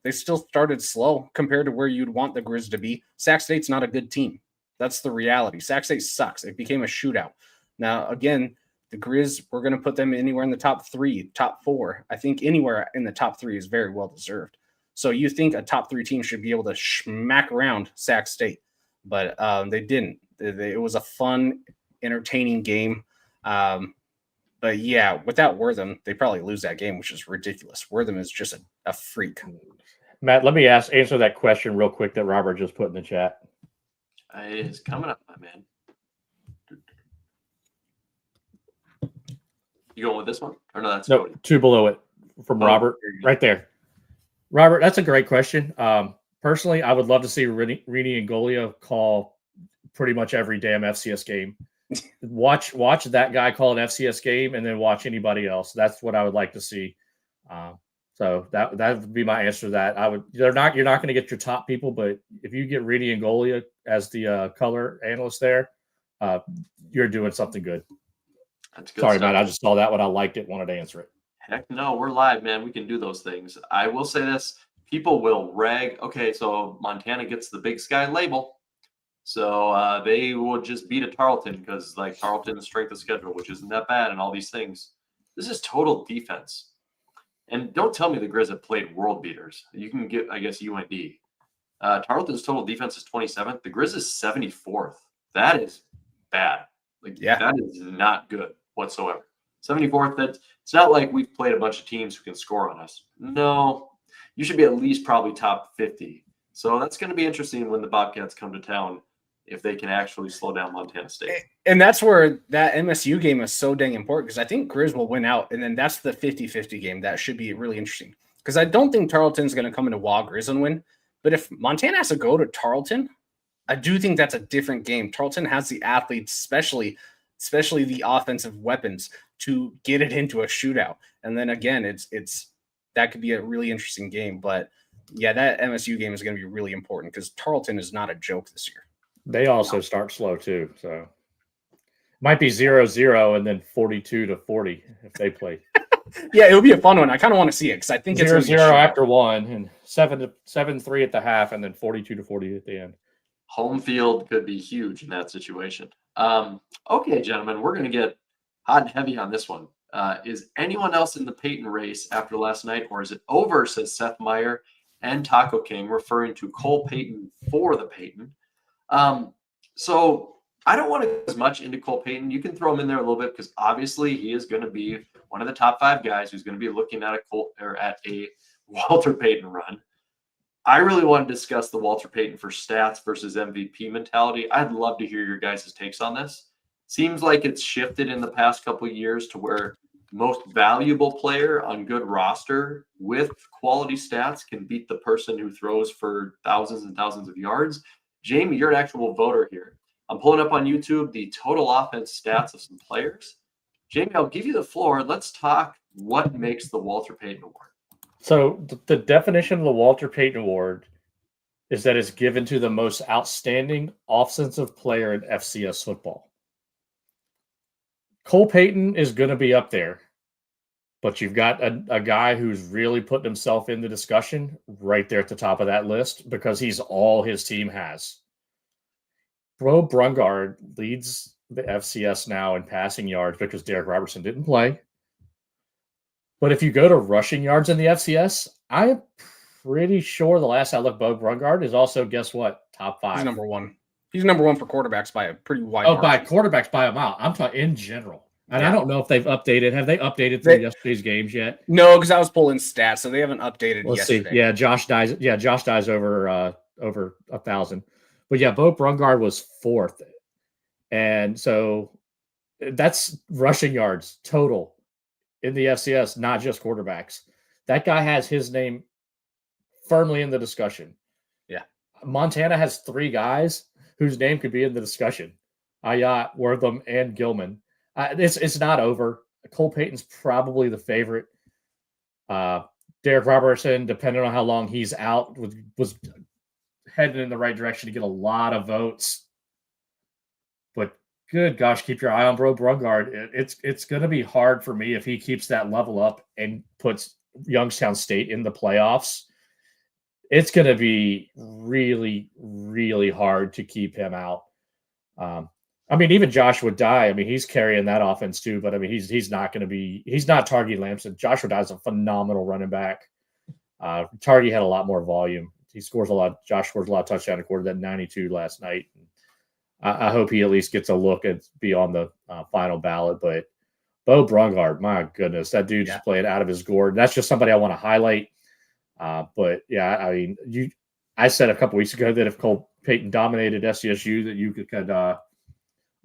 They still started slow compared to where you'd want the Grizz to be. Sac State's not a good team. That's the reality. Sac State sucks. It became a shootout. Now, again, the Grizz, we're going to put them anywhere in the top 3, top 4. I think anywhere in the top 3 is very well deserved. So you think a top 3 team should be able to smack around Sac State, but they didn't. It was a fun, entertaining game. But yeah, without Wortham, they probably lose that game, which is ridiculous. Wortham is just a freak. Matt, let me answer that question real quick that Robert just put in the chat. It is coming up, my man. You going with this one? Or no, that's Cody. 2 below it from Robert, right there. Robert, that's a great question. Personally, I would love to see Rini and Golia call pretty much every damn FCS game. Watch that guy call an FCS game and then watch anybody else. That's what I would like to see. So that would be my answer to that. You're not going to get your top people, but if you get Rini and Golia as the color analyst there, you're doing something good. That's good. Sorry, Matt. I just saw that one. I liked it. Wanted to answer it. Heck no, we're live, man. We can do those things. I will say this. People will rag. Okay, so Montana gets the Big Sky label. So they will just beat a Tarleton because, like, Tarleton's strength of schedule, which isn't that bad, and all these things. This is total defense. And don't tell me the Grizz have played world beaters. You can get, I guess, UND. Tarleton's total defense is 27th. The Grizz is 74th. That is bad. That is not good whatsoever. 74th. It's not like we've played a bunch of teams who can score on us. No, you should be at least probably top 50. So that's going to be interesting when the Bobcats come to town, if they can actually slow down Montana State. And that's where that MSU game is so dang important, because I think Grizz will win out, and then that's the 50-50 game. That should be really interesting, because I don't think Tarleton's going to come into Wa Grizz and win. But if Montana has to go to Tarleton, I do think that's a different game. Tarleton has the athletes, especially the offensive weapons, to get it into a shootout. And then again, it's that could be a really interesting game. But yeah, that MSU game is going to be really important, because Tarleton is not a joke this year. They also start slow too, so might be 0-0 and then 42-40 if they play. Yeah, it would be a fun one. I kind of want to see it, because I think it's 0-0 after one and 7-3 at the half and then 42-40 at the end. Home field could be huge in that situation. Okay, gentlemen, we're going to get hot and heavy on this one. Is anyone else in the Payton race after last night, or is it over, says Seth Meyer and Taco King, referring to Cole Payton for the Payton. So I don't want to go as much into Cole Payton. You can throw him in there a little bit, because obviously he is going to be one of the top 5 guys who's going to be looking at a Walter Payton run. I really want to discuss the Walter Payton for stats versus MVP mentality. I'd love to hear your guys' takes on this. Seems like it's shifted in the past couple of years to where most valuable player on good roster with quality stats can beat the person who throws for thousands and thousands of yards. Jamie, you're an actual voter here. I'm pulling up on YouTube the total offense stats of some players. Jamie, I'll give you the floor. Let's talk what makes the Walter Payton Award. So the definition of the Walter Payton Award is that it's given to the most outstanding offensive player in FCS football. Cole Payton is going to be up there, but you've got a guy who's really putting himself in the discussion right there at the top of that list, because he's all his team has. Bro Brungard leads the FCS now in passing yards because Derek Robertson didn't play. But if you go to rushing yards in the FCS, I'm pretty sure the last I looked, Bo Brungard is also, guess what, top 5. He's number 1. He's number 1 for quarterbacks by a pretty wide margin. By quarterbacks by a mile. I'm talking in general. And I don't know if they've updated. Have they updated yesterday's games yet? No, because I was pulling stats, so they haven't updated yesterday. See. Yeah, Josh dies over 1,000. But yeah, Bo Brungard was 4th. And so that's rushing yards total in the FCS, not just quarterbacks. That guy has his name firmly in the discussion. Yeah. Montana has 3 guys whose name could be in the discussion. Ayat, Wortham, and Gilman. It's not over. Cole Payton's probably the favorite. Derek Robertson, depending on how long he's out, was heading in the right direction to get a lot of votes. But good gosh, keep your eye on Bro Brungard. It's going to be hard for me if he keeps that level up and puts Youngstown State in the playoffs. It's going to be really, really hard to keep him out. Even Joshua Dye, he's carrying that offense too, but he's not Targy Lamson. Joshua Dye is a phenomenal running back. Targy had a lot more volume. Josh scores a lot of touchdown a quarter, that 92 last night. I hope he at least gets a look and be on the final ballot. But Bo Brungard, my goodness, that dude's playing out of his gourd. That's just somebody I want to highlight. But yeah, I said a couple weeks ago that if Cole Payton dominated SCSU, that you could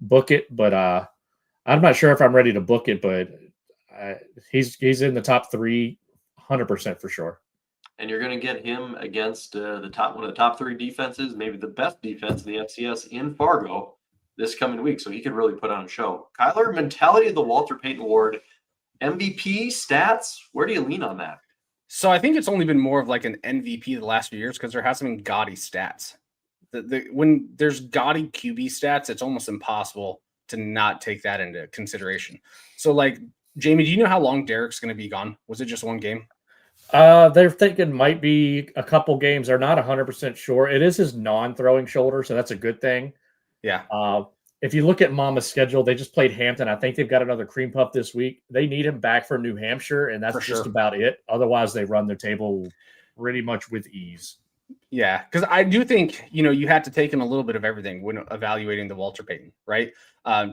book it. But I'm not sure if I'm ready to book it. But he's in the top 3, 100% for sure. And you're going to get him against one of the top 3 defenses, maybe the best defense in the FCS in Fargo this coming week. So he could really put on a show. Kyler, mentality of the Walter Payton Award, MVP stats. Where do you lean on that? So I think it's only been more of like an MVP the last few years, because there hasn't been gaudy stats. When there's gaudy QB stats, it's almost impossible to not take that into consideration. So like, Jamie, do you know how long Derek's going to be gone? Was it just 1 game? They're thinking might be a couple games. They're not 100% sure. It is his non-throwing shoulder, so that's a good thing. Yeah. If you look at Mama's schedule, they just played Hampton. I think they've got another cream puff this week. They need him back for New Hampshire, and that's just about it. Otherwise, they run their table pretty much with ease. Yeah, because I do think, you have to take in a little bit of everything when evaluating the Walter Payton, right?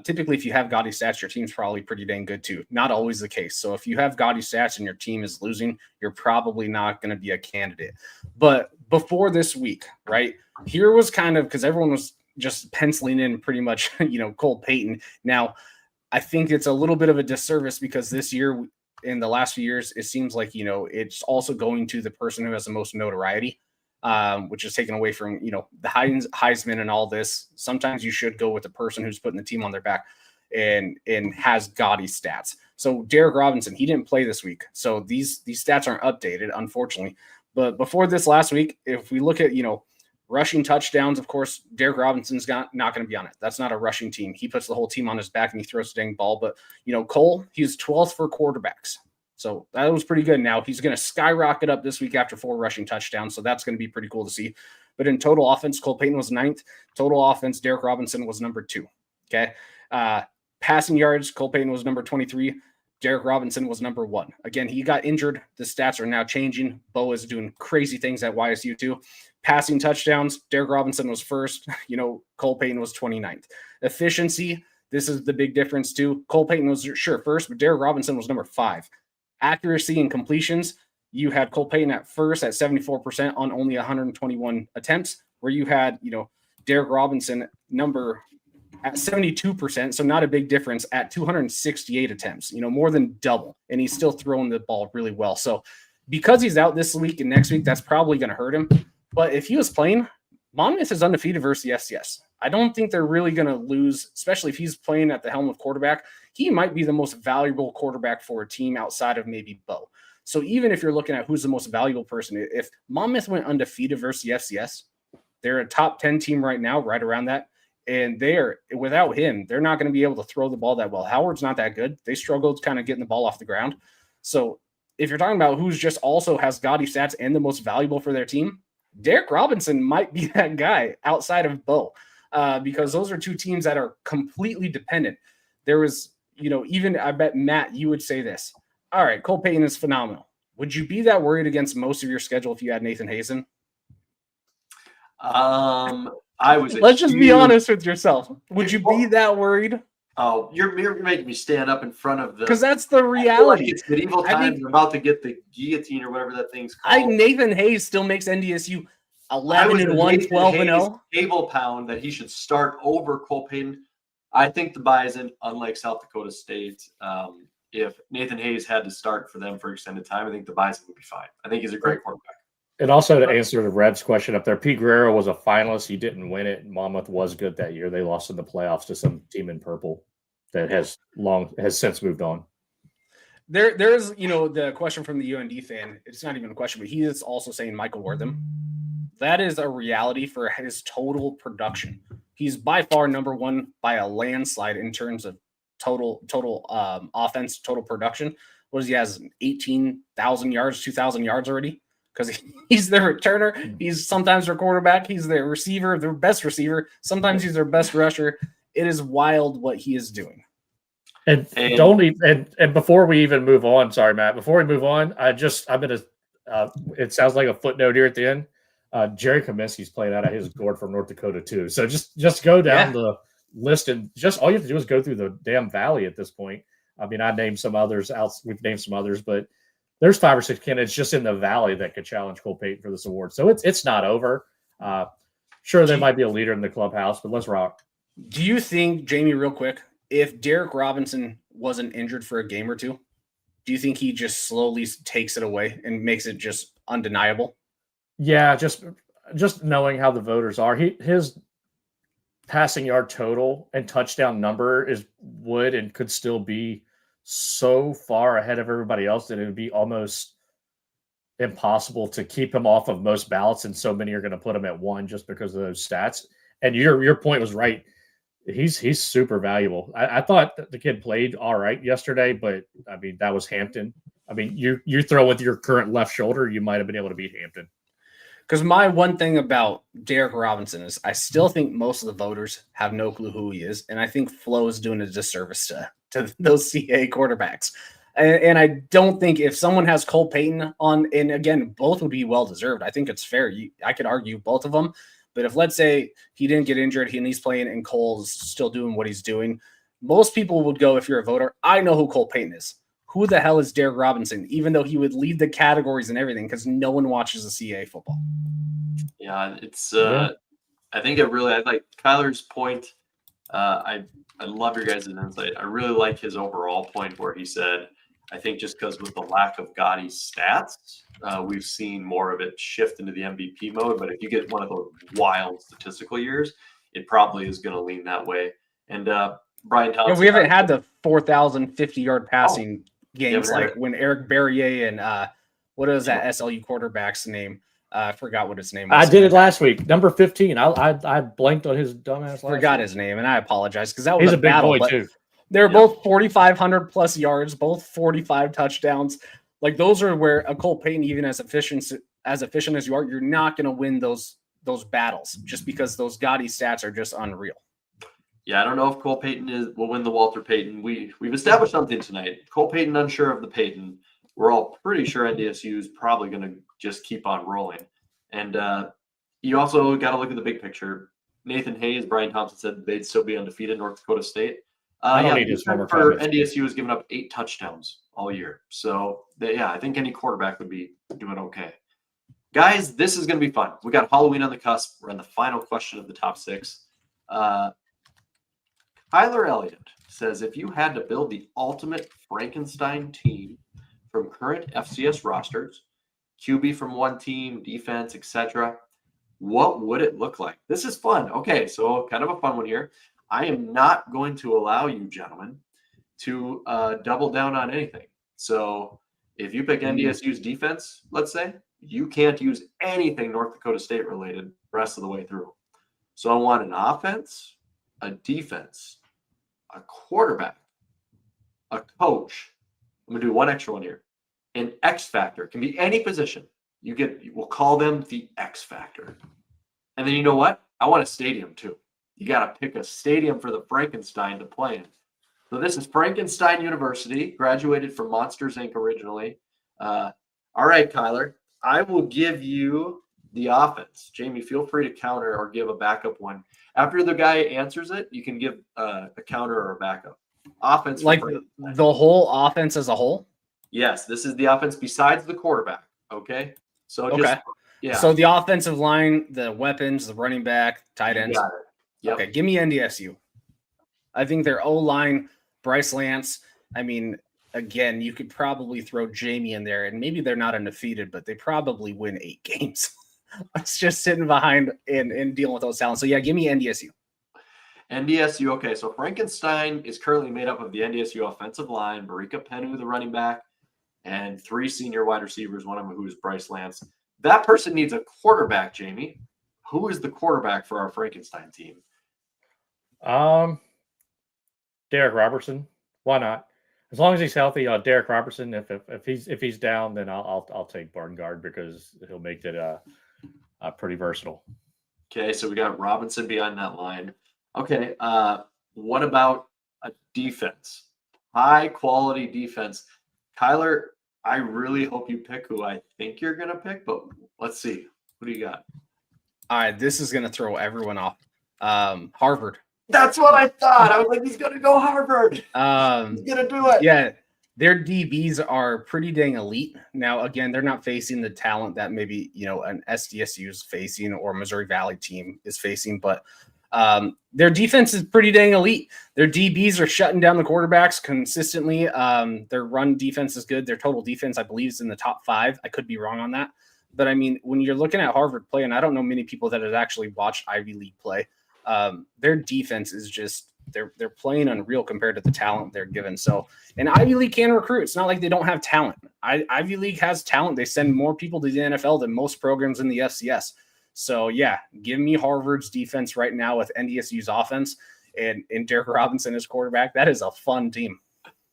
Typically, if you have gaudy stats, your team's probably pretty dang good too. Not always the case. So if you have gaudy stats and your team is losing, you're probably not going to be a candidate. But before this week, right, here was kind of, because everyone was just penciling in pretty much, Cole Payton. Now, I think it's a little bit of a disservice because this year, in the last few years, it seems like, it's also going to the person who has the most notoriety. Which is taken away from, the Heisman and all this. Sometimes you should go with the person who's putting the team on their back and has gaudy stats. So Derek Robinson, he didn't play this week. So these stats aren't updated, unfortunately. But before this last week, if we look at, rushing touchdowns, of course, Derek Robinson's not going to be on it. That's not a rushing team. He puts the whole team on his back and he throws the dang ball. But, Cole, he's 12th for quarterbacks. So that was pretty good. Now he's going to skyrocket up this week after 4 rushing touchdowns. So that's going to be pretty cool to see. But in total offense, Cole Payton was 9th. Total offense, Derek Robinson was number 2. Okay. Passing yards, Cole Payton was number 23. Derek Robinson was number 1. Again, he got injured. The stats are now changing. Bo is doing crazy things at YSU too. Passing touchdowns, Derek Robinson was 1st. Cole Payton was 29th. Efficiency, this is the big difference too. Cole Payton was sure 1st, but Derek Robinson was number 5. Accuracy and completions, you had Cole Payton at 1st at 74% on only 121 attempts, where you had, Derek Robinson number at 72%, so not a big difference at 268 attempts, more than double, and he's still throwing the ball really well. So because he's out this week and next week, that's probably going to hurt him. But if he was playing, Monmouth is undefeated versus the FCS. I don't think they're really going to lose, especially if he's playing at the helm of quarterback. He might be the most valuable quarterback for a team outside of maybe Bo. So even if you're looking at who's the most valuable person, if Monmouth went undefeated versus the FCS, they're a top 10 team right now, right around that. And without him, they're not going to be able to throw the ball that well. Howard's not that good. They struggled kind of getting the ball off the ground. So if you're talking about who's just also has gaudy stats and the most valuable for their team, Derek Robinson might be that guy outside of Bo. Because those are 2 teams that are completely dependent. There was, even I bet, Matt, you would say this. All right, Cole Payton is phenomenal. Would you be that worried against most of your schedule if you had Nathan Hazen? I was. Let's just be honest with yourself. Would you be that worried? Oh, you're making me stand up in front of the. Because that's the reality. It's medieval times. We're about to get the guillotine or whatever that thing's called. Nathan Hayes still makes NDSU 11-1, 12-0. Table pound that he should start over Cole Payton. I think the Bison, unlike South Dakota State, if Nathan Hayes had to start for them for extended time, I think the Bison would be fine. I think he's a great quarterback. And also to answer the Revs question up there, Pete Guerrero was a finalist. He didn't win it. Monmouth was good that year. They lost in the playoffs to some team in purple that has since moved on. There's the question from the UND fan. It's not even a question, but he is also saying Michael Wortham. That is a reality for his total production. He's by far number 1 by a landslide in terms of total offense, total production. What does he has? 18,000 yards, 2,000 yards already? Because he's their returner. He's sometimes their quarterback. He's their receiver, their best receiver. Sometimes he's their best rusher. It is wild what he is doing. And before we even move on, sorry, Matt, before we move on, I'm going to, it sounds like a footnote here at the end. Jerry Kaminsky's playing out of his gourd from North Dakota too. So just go down the list and just all you have to do is go through the damn valley at this point. I mean, I named some others out. We've named some others, but there's 5 or 6 candidates just in the valley that could challenge Cole Payton for this award. So it's not over. Sure, there might be a leader in the clubhouse, but let's rock. Do you think, Jamie, real quick, if Derek Robinson wasn't injured for a game or 2, do you think he just slowly takes it away and makes it just undeniable? Yeah, just knowing how the voters are, his passing yard total and touchdown number would and could still be so far ahead of everybody else that it would be almost impossible to keep him off of most ballots, and so many are going to put him at 1 just because of those stats. And your point was right. He's super valuable. I thought that the kid played all right yesterday, but I mean that was Hampton. I mean you throw with your current left shoulder, you might have been able to beat Hampton. Because my one thing about Derek Robinson is I still think most of the voters have no clue who he is, and I think Flo is doing a disservice to those CA quarterbacks. And I don't think if someone has Cole Payton on, and again, both would be well deserved. I think it's fair. I could argue both of them. But if, let's say, he didn't get injured and he's playing and Cole's still doing what he's doing, most people would go, if you're a voter, I know who Cole Payton is. Who the hell is Derek Robinson? Even though he would lead the categories and everything, because no one watches the CA football. Yeah, it's. I think I like Kyler's point. I love your guys' insight. I really like his overall point where he said, I think just because with the lack of gaudy stats, we've seen more of it shift into the MVP mode. But if you get one of those wild statistical years, it probably is going to lean that way. And Brian Thompson. Yeah, we haven't had the 4,050-yard passing games like when Eric Barrier and what is that SLU quarterback's name? I forgot what his name was. I did it last week. Number 15. I blanked on his dumbass. Forgot his name, and I apologize because that was He's a big battle, boy too. They're both 4,500 plus yards, both 45 touchdowns. Like those are where a Cole Payton, even as efficient as you are, you're not going to win those battles just because those gaudy stats are just unreal. Yeah, I don't know if Cole Payton will win the Walter Payton. We've established something tonight. Cole Payton unsure of the Payton. We're all pretty sure NDSU is probably going to just keep on rolling. And you also got to look at the big picture. Nathan Hayes, Brian Thompson said they'd still be undefeated, North Dakota State. I don't need his for NDSU has given up 8 touchdowns all year. So, I think any quarterback would be doing okay. Guys, this is going to be fun. We got Halloween on the cusp. We're in the final question of the top 6. Tyler Elliott says, if you had to build the ultimate Frankenstein team from current FCS rosters, QB from one team, defense, etc., what would it look like? This is fun. Okay, so kind of a fun one here. I am not going to allow you, gentlemen, to double down on anything. So if you pick NDSU's defense, let's say, you can't use anything North Dakota State related the rest of the way through. So I want an offense, a defense, a quarterback, a coach. I'm going to do one extra one here. An X factor. Can be any position. We'll call them the X factor. And then you know what? I want a stadium too. You got to pick a stadium for the Frankenstein to play in. So this is Frankenstein University, graduated from Monsters, Inc. originally. All right, Kyler, I will give you the offense. Jamie, feel free to counter or give a backup one. After the guy answers it, you can give a counter or a backup. Offense. Like the whole offense as a whole? Yes, this is the offense besides the quarterback. Okay. So So the offensive line, the weapons, the running back, tight ends. Got it. Yep. Okay, give me NDSU. I think their O-line, Bryce Lance. I mean, again, you could probably throw Jamie in there, and maybe they're not undefeated, but they probably win 8 games. It's just sitting behind and dealing with those talents. So, yeah, give me NDSU. NDSU, okay. So Frankenstein is currently made up of the NDSU offensive line, Barika Penu, the running back, and 3 senior wide receivers, one of them who is Bryce Lance. That person needs a quarterback, Jamie. Who is the quarterback for our Frankenstein team? Derek Robertson. Why not? As long as he's healthy, Derek Robertson. If he's down, then I'll take Barngard because he'll make it pretty versatile. Okay, so we got Robinson behind that line. Okay, what about a defense? High quality defense. Kyler, I really hope you pick who I think you're gonna pick, but let's see. Who do you got? All right, this is gonna throw everyone off. Harvard. That's what I thought. I was like, he's gonna go Harvard. He's gonna do it. Yeah, their DBs are pretty dang elite. Now, again, they're not facing the talent that maybe an SDSU is facing or Missouri Valley team is facing, but their defense is pretty dang elite. Their DBs are shutting down the quarterbacks consistently. Their run defense is good. Their total defense, I believe, is in the top 5. I could be wrong on that. But, I mean, when you're looking at Harvard play, and I don't know many people that have actually watched Ivy League play, their defense is just they're playing unreal compared to the talent they're given. So, and Ivy League can recruit. It's not like they don't have talent. Ivy League has talent. They send more people to the NFL than most programs in the FCS. So, yeah, give me Harvard's defense right now with NDSU's offense and Derek Robinson as quarterback. That is a fun team.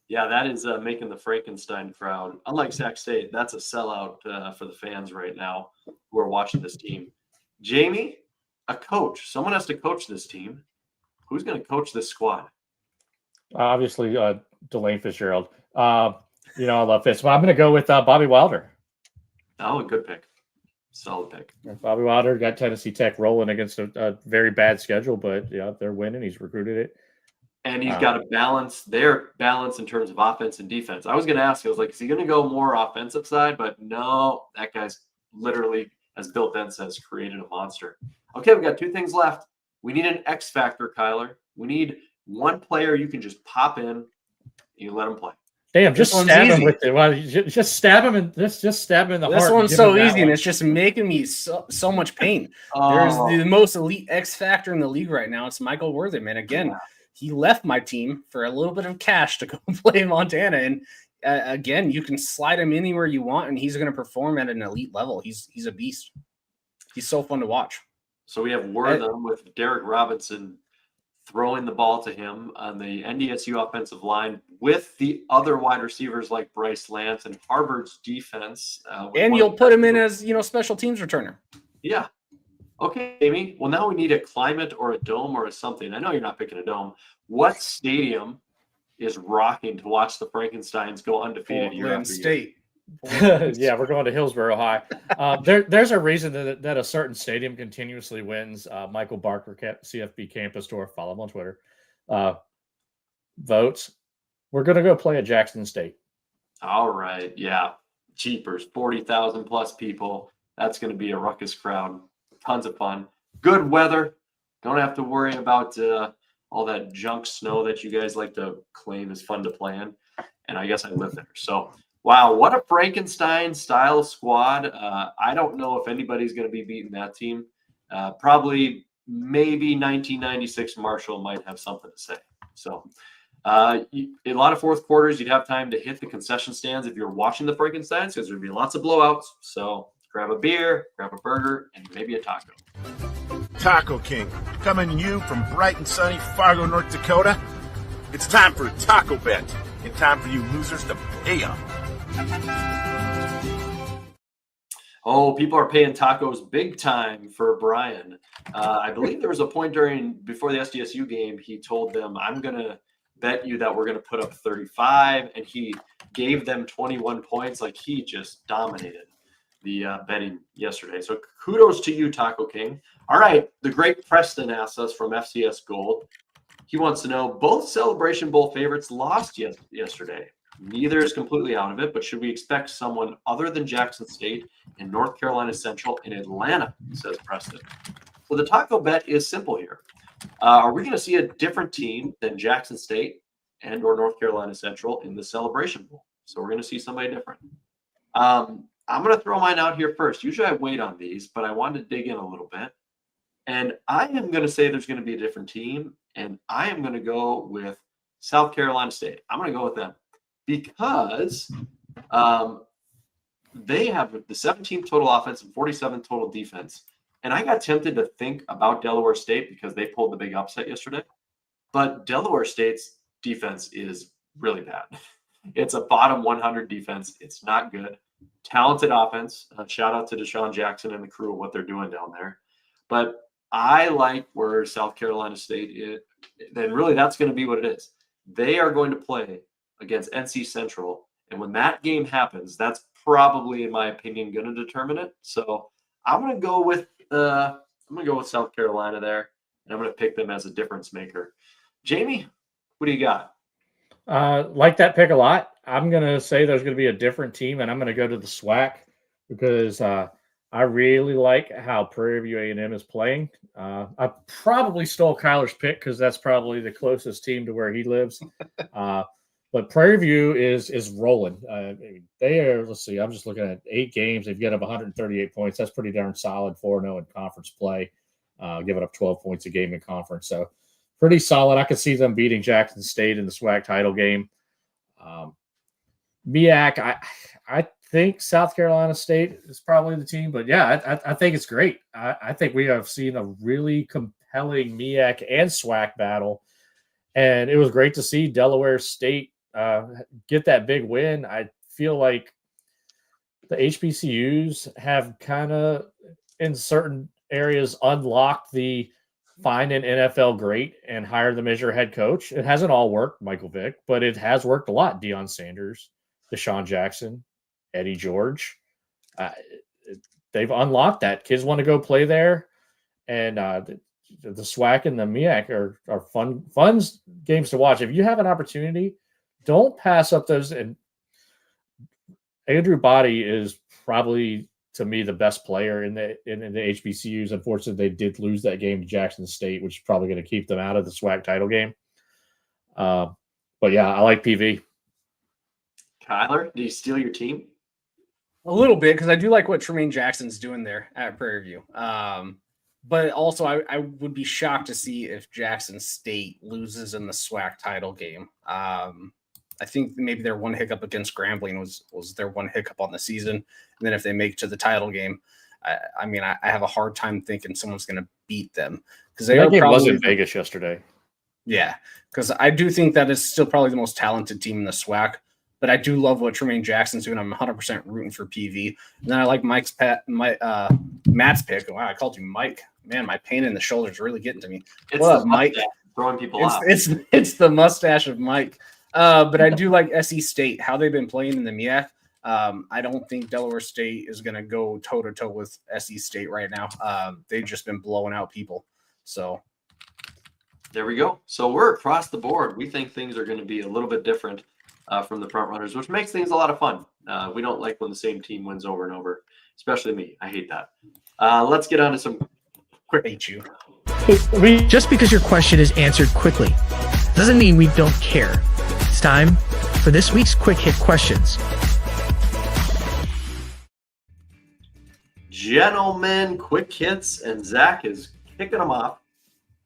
Yeah, that is making the Frankenstein crowd. Unlike Sac State, that's a sellout for the fans right now who are watching this team. Jamie, a coach. Someone has to coach this team. Who's going to coach this squad? Obviously, Delane Fitzgerald. You know, I love Fitz, but I'm going to go with Bobby Wilder. Oh, good pick. Solid pick. Bobby Wilder got Tennessee Tech rolling against a very bad schedule, but they're winning. He's recruited it. And he's got to balance in terms of offense and defense. I was going to ask, I was like, is he going to go more offensive side? But no, that guy's literally, as Bill Dent says, created a monster. Okay, we got 2 things left. We need an X factor, Kyler. We need one player you can just pop in and you let him play. Damn, just stab him with it. Well, just stab him and just stab him in the heart. This one's so easy, and it's just making me so much pain. There's the most elite X factor in the league right now. It's Michael Wortham, and again, he left my team for a little bit of cash to go play in Montana. And again, you can slide him anywhere you want, and he's going to perform at an elite level. He's a beast. He's so fun to watch. So we have Wortham with Derek Robinson throwing the ball to him on the NDSU offensive line with the other wide receivers like Bryce Lance and Harvard's defense. And you'll put him in as, special teams returner. Yeah. Okay, Amy. Well, now we need a climate or a dome or a something. I know you're not picking a dome. What stadium is rocking to watch the Frankensteins go undefeated year after State. Yeah, we're going to Hillsborough High. There's a reason that a certain stadium continuously wins. Michael Barker, CFB Campus Tour, follow him on Twitter. Votes. We're going to go play at Jackson State. All right. Yeah. Cheapers, 40,000 plus people. That's going to be a ruckus crowd. Tons of fun. Good weather. Don't have to worry about all that junk snow that you guys like to claim is fun to play in. And I guess I live there. So, wow, what a Frankenstein-style squad. I don't know if anybody's going to be beating that team. Probably, maybe 1996 Marshall might have something to say. So, a lot of fourth quarters, you'd have time to hit the concession stands if you're watching the Frankensteins because there'd be lots of blowouts. So, grab a beer, grab a burger, and maybe a taco. Taco King, coming to you from bright and sunny Fargo, North Dakota. It's time for a taco bet, and time for you losers to pay up. Oh, people are paying tacos big time for Brian. I believe there was a point before the SDSU game, he told them, I'm going to bet you that we're going to put up 35, and he gave them 21 points. Like, he just dominated the betting yesterday. So kudos to you, Taco King. All right, the great Preston asks us from FCS Gold. He wants to know, both Celebration Bowl favorites lost yesterday. Neither is completely out of it, but should we expect someone other than Jackson State and North Carolina Central in Atlanta, says Preston. So the taco bet is simple here. Are we going to see a different team than Jackson State and or North Carolina Central in the Celebration Bowl? So we're going to see somebody different. I'm going to throw mine out here first. Usually I wait on these, but I wanted to dig in a little bit. And I am going to say there's going to be a different team, and I am going to go with South Carolina State. I'm going to go with them because they have the 17th total offense and 47th total defense. And I got tempted to think about Delaware State because they pulled the big upset yesterday. But Delaware State's defense is really bad. It's a bottom 100 defense. It's not good. Talented offense. Shout out to Deshaun Jackson and the crew of what they're doing down there. But I like where South Carolina State is. Then really that's going to be what it is. They are going to play against NC Central. And when that game happens, that's probably, in my opinion, going to determine it. So I'm going to go with South Carolina there, and I'm going to pick them as a difference maker. Jamie, what do you got? Like that pick a lot. I'm going to say there's going to be a different team, and I'm going to go to the SWAC because I really like how Prairie View A&M is playing. I probably stole Kyler's pick because that's probably the closest team to where he lives. But Prairie View is rolling. They are, let's see, I'm just looking at 8 games. They've got up 138 points. That's pretty darn solid, 4-0 in conference play, giving up 12 points a game in conference. So pretty solid. I could see them beating Jackson State in the SWAC title game. MEAC, I think South Carolina State is probably the team. But, yeah, I think it's great. I think we have seen a really compelling MEAC and SWAC battle. And it was great to see Delaware State get that big win. I feel like the HBCUs have kind of, in certain areas, unlocked the find an NFL great and hire them as your head coach. It hasn't all worked, Michael Vick, but it has worked a lot. Deion Sanders, Deshaun Jackson, Eddie George. They've unlocked that. Kids want to go play there, and the SWAC and the MEAC are fun games to watch. If you have an opportunity, don't pass up those. And Andrew Body is probably, to me, the best player in the HBCUs. Unfortunately, they did lose that game to Jackson State, which is probably going to keep them out of the SWAC title game. But yeah, I like PV. Kyler, do you steal your team? A little bit, because I do like what Tremaine Jackson's doing there at Prairie View. But also, I would be shocked to see if Jackson State loses in the SWAC title game. I think maybe their one hiccup against Grambling was their one hiccup on the season. And then if they make it to the title game, I have a hard time thinking someone's going to beat them, because that game was in Vegas yesterday. Yeah, because I do think that is still probably the most talented team in the SWAC. But I do love what Tremaine Jackson's doing. I'm 100% rooting for PV. And then I like Matt's pick. Wow, I called you Mike. Man, my pain in the shoulder is really getting to me. It's what up, Mike? Throwing people off. It's the mustache of Mike. But I do like SE State, how they've been playing in the MEAC. I don't think Delaware State is going to go toe-to-toe with SE State right now. They've just been blowing out people. So there we go. So we're across the board. We think things are going to be a little bit different from the front runners, which makes things a lot of fun. We don't like when the same team wins over and over, especially me. I hate that. Let's get on to some quick. Hate you. Just because your question is answered quickly doesn't mean we don't care. It's time for this week's quick hit questions. Gentlemen, quick hits, and Zach is kicking them off.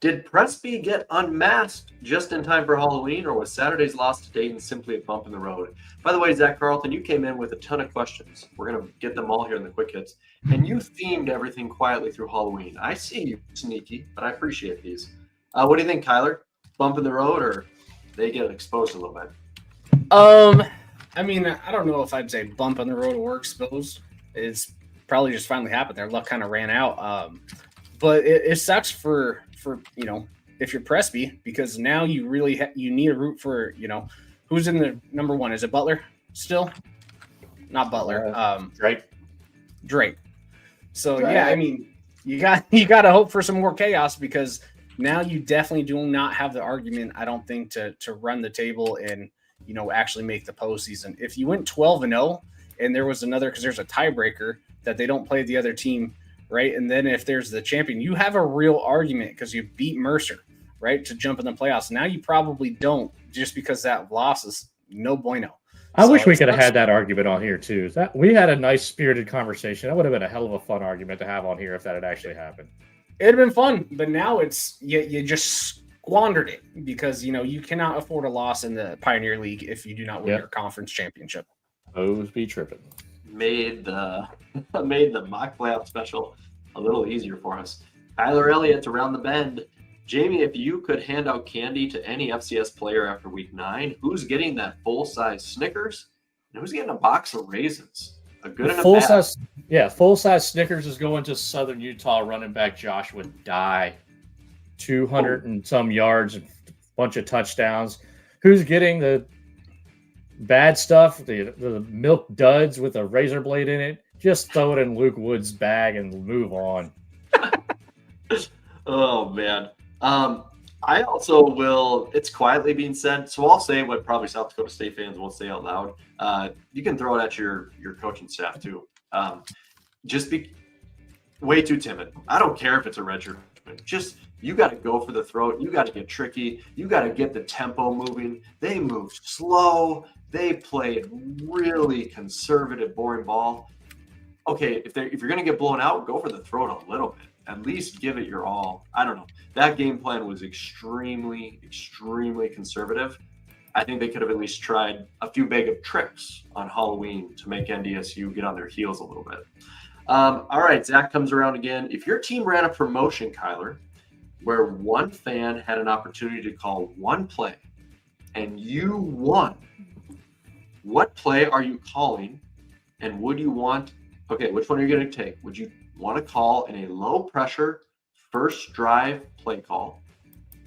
Did Presby get unmasked just in time for Halloween, or was Saturday's loss to Dayton simply a bump in the road? By the way, Zach Carlton, you came in with a ton of questions. We're going to get them all here in the quick hits. And you themed everything quietly through Halloween. I see you, sneaky, but I appreciate these. What do you think, Kyler? Bump in the road, or they get exposed a little bit? I don't know if I'd say bump in the road or exposed. It's probably just finally happened. Their luck kind of ran out. But it sucks for if you're Presby, because now you really you need a root for, who's in the number one? Is it Butler still? Not Butler. Drake. So Drake. Yeah, you got to hope for some more chaos, because now you definitely do not have the argument, I don't think, to run the table and actually make the postseason. If you went 12-0 and there was another, because there's a tiebreaker that they don't play the other team, right? And then if there's the champion, you have a real argument because you beat Mercer, right, to jump in the playoffs. Now you probably don't, just because that loss is no bueno. I wish we could have had that argument on here too. We had a nice spirited conversation. That would have been a hell of a fun argument to have on here if that had actually happened. It'd have been fun, but now it's you just squandered it, because you cannot afford a loss in the Pioneer League if you do not win your conference championship. O's be tripping. Made the mock playoff special a little easier for us. Tyler Elliott's around the bend. Jamie, if you could hand out candy to any FCS player after week 9, who's getting that full-size Snickers and who's getting a box of raisins? A good and a bad. Full-size Snickers is going to Southern Utah running back Joshua Dye. 200 and some yards, a bunch of touchdowns. Who's getting the bad stuff, the milk duds with a razor blade in it? Just throw it in Luke Wood's bag and move on. Oh, man. I also will, it's quietly being said, so I'll say what probably South Dakota State fans won't say out loud. You can throw it at your coaching staff, too. Just be way too timid. I don't care if it's a redshirt. Just, you got to go for the throat. You got to get tricky. You got to get the tempo moving. They move slow. They play really conservative, boring ball. Okay, if you're going to get blown out, go for the throat a little bit. At least give it your all. I don't know. That game plan was extremely, extremely conservative. I think they could have at least tried a few bag of tricks on Halloween to make NDSU get on their heels a little bit. All right, Zach comes around again. If your team ran a promotion, Kyler, where one fan had an opportunity to call one play and you won, what play are you calling, and would you want – okay, which one are you going to take? Would you want to call in a low-pressure first drive play call,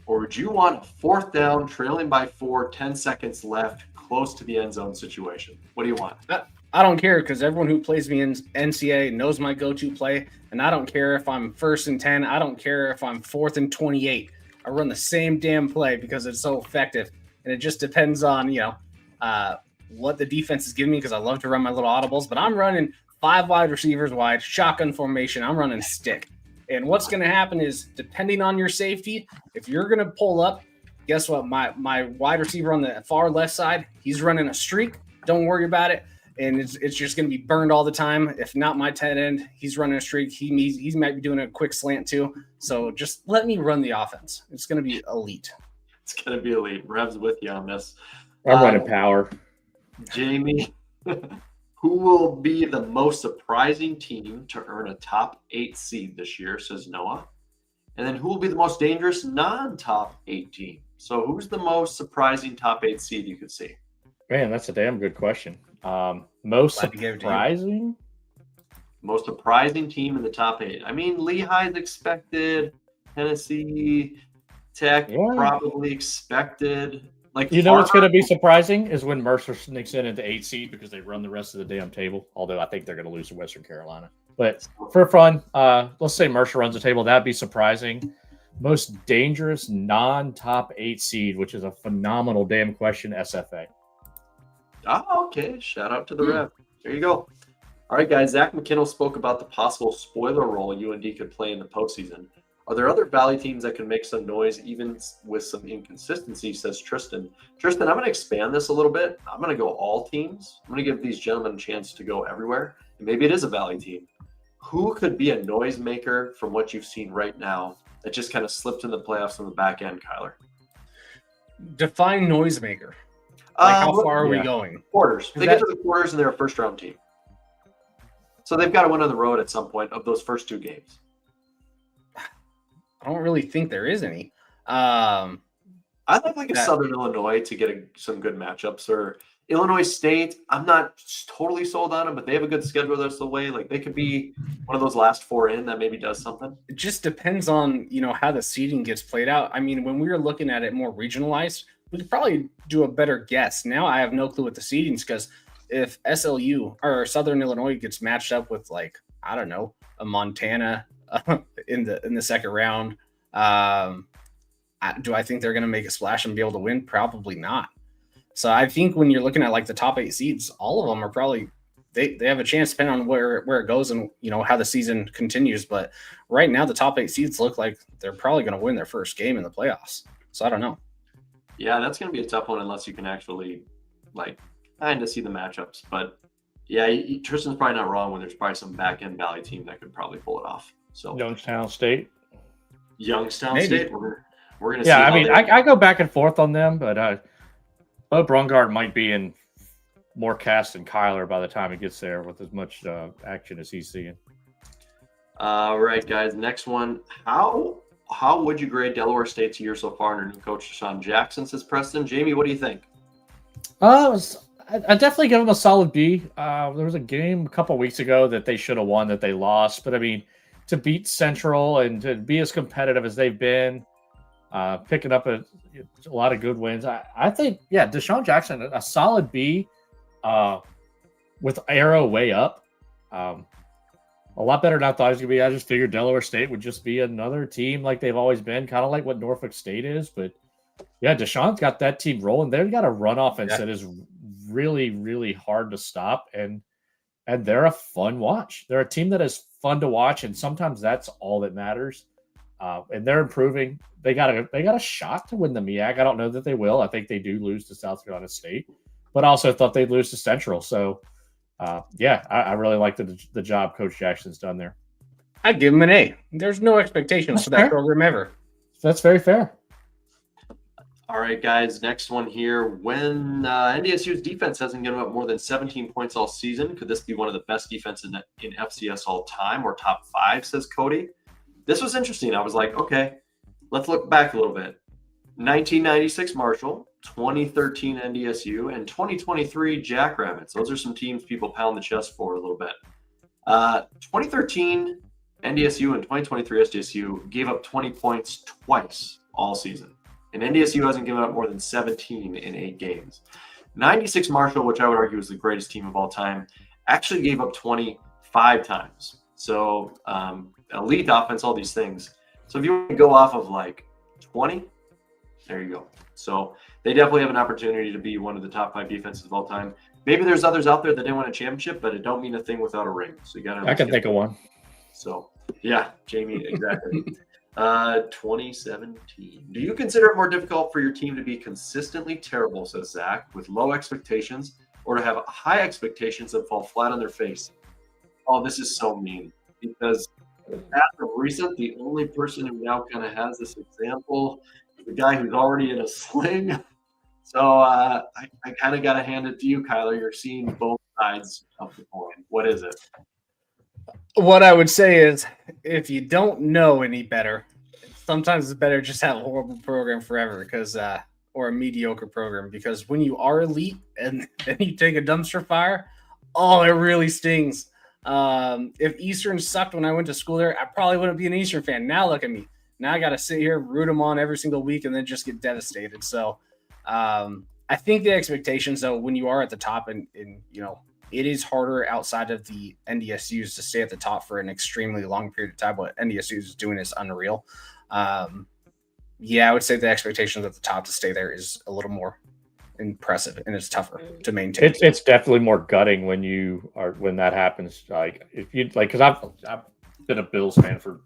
or would you want a 4th down, trailing by 4, 10 seconds left, close to the end zone situation. What do you want? I don't care because everyone who plays me in NCAA knows my go-to play, and I don't care if I'm 1st and 10. I don't care if I'm 4th and 28. I run the same damn play because it's so effective, and it just depends on what the defense is giving me because I love to run my little audibles. But I'm running 5 wide receivers wide, shotgun formation. I'm running stick, and what's going to happen is depending on your safety, if you're going to pull up, guess what? My wide receiver on the far left side, he's running a streak. Don't worry about it. And it's just going to be burned all the time. If not my tight end, he's running a streak. He might be doing a quick slant too. So just let me run the offense. It's going to be elite. It's going to be elite. Rev's with you on this. I'm running power. Jamie, who will be the most surprising team to earn a top 8 seed this year, says Noah. And then who will be the most dangerous non-top 8 team? So who's the most surprising top 8 seed you could see? Man, that's a damn good question. Most surprising team in the top 8. I mean, Lehigh's expected. Tennessee Tech probably expected. Like, you know what's going to be surprising is when Mercer sneaks in at the 8 seed because they run the rest of the damn table. Although I think they're going to lose to Western Carolina. But for fun, let's say Mercer runs the table. That'd be surprising. Most dangerous non-top 8 seed, which is a phenomenal damn question. SFA. Oh, okay. Shout out to the rep. There you go. All right, guys. Zach McKinnell spoke about the possible spoiler role UND could play in the postseason. Are there other Valley teams that can make some noise, even with some inconsistency, says Tristan. Tristan, I'm going to expand this a little bit. I'm going to go all teams. I'm going to give these gentlemen a chance to go everywhere. And maybe it is a Valley team. Who could be a noisemaker from what you've seen right now that just kind of slipped in the playoffs on the back end, Kyler? Define noisemaker. Like, how far are we going? Quarters. They get to the quarters and they're a first-round team. So they've got to win on the road at some point of those first 2 games. I don't really think there is any. I'd like a Southern Illinois to get some good matchups, or Illinois State. I'm not totally sold on them, but they have a good schedule that's the way. Like, they could be one of those last 4 in that maybe does something. It just depends on, how the seeding gets played out. I mean, when we were looking at it more regionalized, we could probably do a better guess. Now I have no clue what the seedings, because if SLU or Southern Illinois gets matched up with, like, I don't know, a Montana in the second round, do I think they're going to make a splash and be able to win? Probably not. So I think when you're looking at like the top 8 seeds, all of them are probably they have a chance depending on where it goes and how the season continues. But right now the top 8 seeds look like they're probably going to win their first game in the playoffs. So I don't know. Yeah, that's going to be a tough one unless you can actually kind of see the matchups. But yeah, Tristan's probably not wrong when there's probably some back end Valley team that could probably pull it off. So Youngstown State. State. We're going to see. Yeah, I mean, I go back and forth on them, but Bo Brungard might be in more cast than Kyler by the time he gets there with as much action as he's seeing. All right, guys. Next one. How would you grade Delaware State's year so far under new coach Deshaun Jackson, says Preston? Jamie, what do you think? I definitely give them a solid B. There was a game a couple weeks ago that they should have won that they lost. But, I mean, to beat Central and to be as competitive as they've been, picking up a lot of good wins. I think, Deshaun Jackson, a solid B with arrow way up. A lot better than I thought it was going to be. I just figured Delaware State would just be another team like they've always been, kind of like what Norfolk State is. But, Deshaun's got that team rolling. They've got a run offense that is really, really hard to stop, and they're a fun watch. They're a team that is fun to watch, and sometimes that's all that matters. And they're improving. They got a shot to win the MEAC. I don't know that they will. I think they do lose to South Carolina State, but I also thought they'd lose to Central. So, I really like the job Coach Jackson's done there. I'd give him an A. There's no expectations for that program ever. That's very fair. All right, guys. Next one here. When NDSU's defense hasn't given up more than 17 points all season, could this be one of the best defenses in FCS all time, or top 5, says Cody? This was interesting. I was like, okay, let's look back a little bit. 1996 Marshall, 2013 NDSU, and 2023 Jackrabbits. Those are some teams people pound the chest for a little bit. 2013 NDSU and 2023 SDSU gave up 20 points twice all season. And NDSU hasn't given up more than 17 in 8 games. 96 Marshall, which I would argue is the greatest team of all time, actually gave up 25 times. So elite offense, all these things. So if you want to go off of like 20, there you go. So they definitely have an opportunity to be one of the top 5 defenses of all time. Maybe there's others out there that didn't win a championship, but it don't mean a thing without a ring. So you got to. I can think of one. So yeah, Jamie, exactly. 2017. Do you consider it more difficult for your team to be consistently terrible, says Zach, with low expectations, or to have high expectations and fall flat on their face? Oh, this is so mean, because as of recent, the only person who now kind of has this example is the guy who's already in a sling. So I kind of got to hand it to you, Kyler. You're seeing both sides of the coin. What is it? What I would say is, if you don't know any better, sometimes it's better just have a horrible program forever, because or a mediocre program, because when you are elite and then you take a dumpster fire, oh, it really stings. If Eastern sucked when I went to school there, I probably wouldn't be an Eastern fan. Now look at me. Now I got to sit here, root them on every single week, and then just get devastated. So I think the expectations, though, when you are at the top, and you know, it is harder outside of the NDSUs to stay at the top for an extremely long period of time. What NDSU is doing is unreal. Yeah, I would say the expectations at the top to stay there is a little more impressive, and it's tougher to maintain. It's definitely more gutting when that happens. Like if you like, because I've been a Bills fan for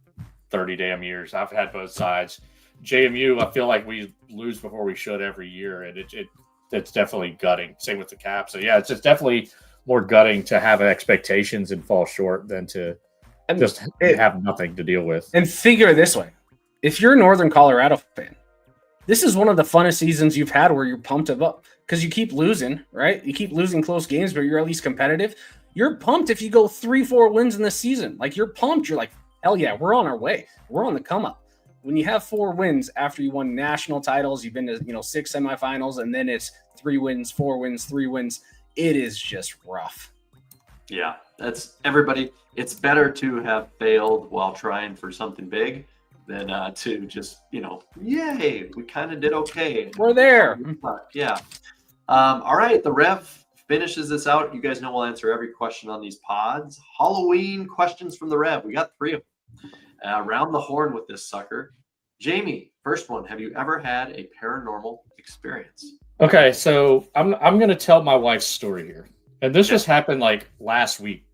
30 damn years. I've had both sides. JMU, I feel like we lose before we should every year, and it's definitely gutting. Same with the Cap. So yeah, it's just definitely more gutting to have expectations and fall short than to just have nothing to deal with. And think of it this way: if you're a Northern Colorado fan, this is one of the funnest seasons you've had where you're pumped up because you keep losing, right? You keep losing close games, but you're at least competitive. You're pumped if you go 3-4 wins in this season. Like, you're pumped. You're like, hell yeah, we're on our way. We're on the come up. When you have 4 wins after you won national titles, you've been to 6 semifinals, and then it's 3 wins, 4 wins, 3 wins. It is just rough. Yeah, that's everybody. It's better to have failed while trying for something big than to just, yay, we kind of did okay. We're there. Yeah. All right, the Rev finishes this out. You guys know we'll answer every question on these pods. Halloween questions from the Rev. We got 3 of them. Round the horn with this sucker. Jamie, first one. Have you ever had a paranormal experience? Okay, so I'm going to tell my wife's story here. And this just happened like last week.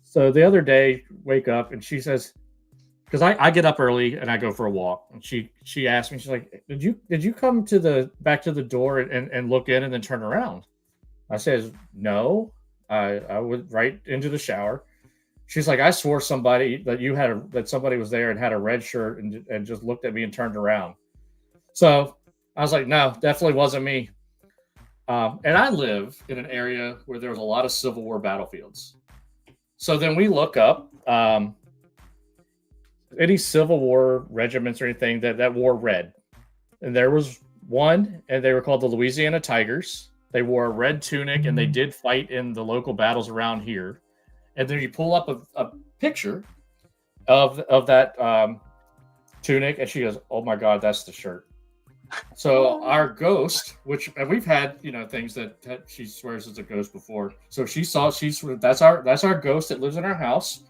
So the other day, wake up and she says, because I get up early and I go for a walk. And she asked me, she's like, did you come back to the door and look in and then turn around? I says, no, I went right into the shower. She's like, I swore that somebody was there and had a red shirt and just looked at me and turned around. So I was like, no, definitely wasn't me. And I live in an area where there was a lot of Civil War battlefields. So then we look up any Civil War regiments or anything that wore red. And there was one, and they were called the Louisiana Tigers. They wore a red tunic, and they did fight in the local battles around here. And then you pull up a picture of that tunic, and she goes, "Oh my God, that's the shirt." So our ghost, and we've had things that she swears is a ghost before. So that's our ghost that lives in our house.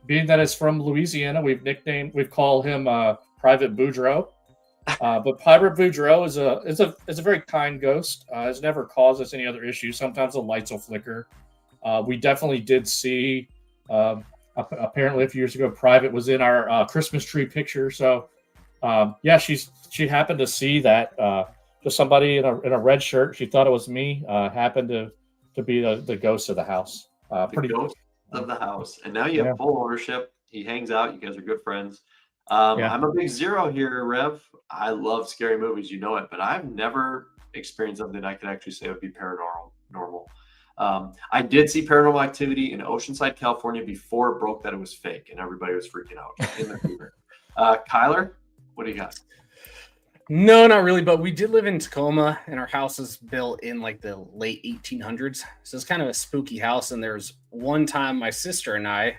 Being that it's from Louisiana, we've called him Private Boudreaux. But Private Boudreaux is a very kind ghost. It's never caused us any other issues. Sometimes the lights will flicker. We definitely did see, apparently a few years ago, Private was in our Christmas tree picture. So, she happened to see that just somebody in a red shirt. She thought it was me. Happened to be the ghost of the house. Pretty ghost of the house. And now you have full ownership. He hangs out. You guys are good friends. I'm a big zero here, Rev. I love scary movies. You know it, but I've never experienced something I could actually say would be paranormal. I did see Paranormal Activity in Oceanside, California before it broke that it was fake and everybody was freaking out in the theater. Kyler, what do you got? No, not really, but we did live in Tacoma, and our house was built in like the late 1800s. So it's kind of a spooky house. And there's one time my sister and I,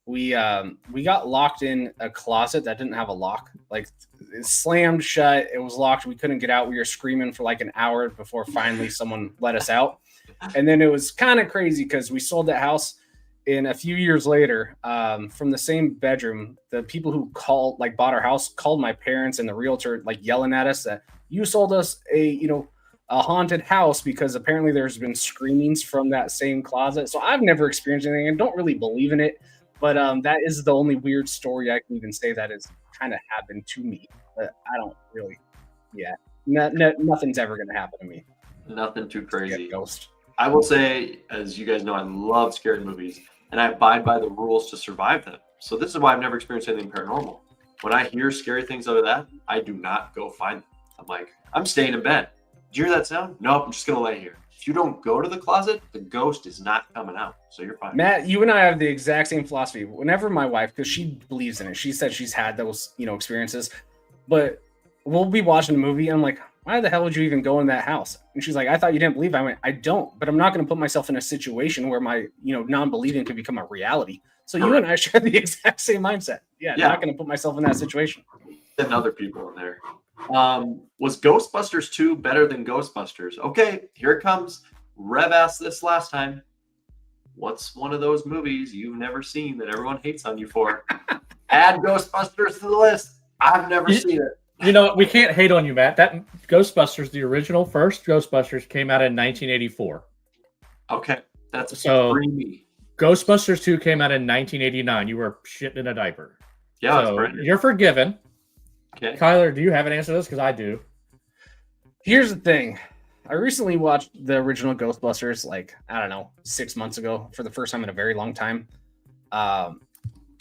we got locked in a closet that didn't have a lock. Like it slammed shut. It was locked. We couldn't get out. We were screaming for like an hour before finally someone let us out. And then it was kind of crazy because we sold that house. And a few years later, from the same bedroom, the people who bought our house called my parents and the realtor, like yelling at us that you sold us a haunted house, because apparently there's been screamings from that same closet. So I've never experienced anything and don't really believe in it. But that is the only weird story I can even say that has kind of happened to me. But I don't really, nothing's ever going to happen to me. Nothing too crazy. Ghost. I will say, as you guys know, I love scary movies, and I abide by the rules to survive them. So this is why I've never experienced anything paranormal. When I hear scary things out of that, I do not go find them. I'm like, I'm staying in bed. Did you hear that sound? Nope, I'm just going to lay here. If you don't go to the closet, the ghost is not coming out. So you're fine. Matt, you and I have the exact same philosophy. Whenever my wife, because she believes in it, she said she's had those, experiences, but we'll be watching a movie and I'm like, why the hell would you even go in that house? And she's like, I thought you didn't believe. I went, I don't, but I'm not going to put myself in a situation where my, non-believing could become a reality. So you and I share the exact same mindset. Yeah. I'm not going to put myself in that situation. And other people in there. Was Ghostbusters 2 better than Ghostbusters? Okay, here it comes. Rev asked this last time. What's one of those movies you've never seen that everyone hates on you for? Add Ghostbusters to the list. I've never seen it. You know, we can't hate on you, Matt. That Ghostbusters, the original first Ghostbusters, came out in 1984. Okay, that's so creamy. Ghostbusters 2 came out in 1989. You were shitting in a diaper. Yeah, so you're forgiven. Okay, Kyler, do you have an answer to this? Because I do. Here's the thing. I recently watched the original Ghostbusters, 6 months ago for the first time in a very long time.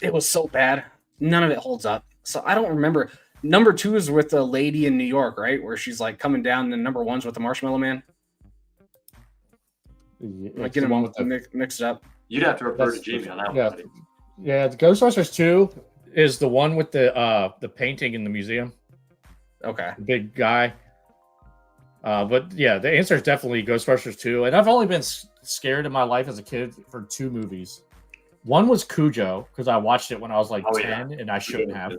It was so bad. None of it holds up. So I don't remember. Number 2 is with the lady in New York, right? Where she's coming down. And number 1's with the Marshmallow Man. Get them all mixed up. You'd have to refer to Jamie on that one. Yeah, the Ghostbusters 2 is the one with the painting in the museum. Okay. Big guy. But yeah, the answer is definitely Ghostbusters 2. And I've only been scared in my life as a kid for 2 movies. One was Cujo, because I watched it when I was 10, and I shouldn't have.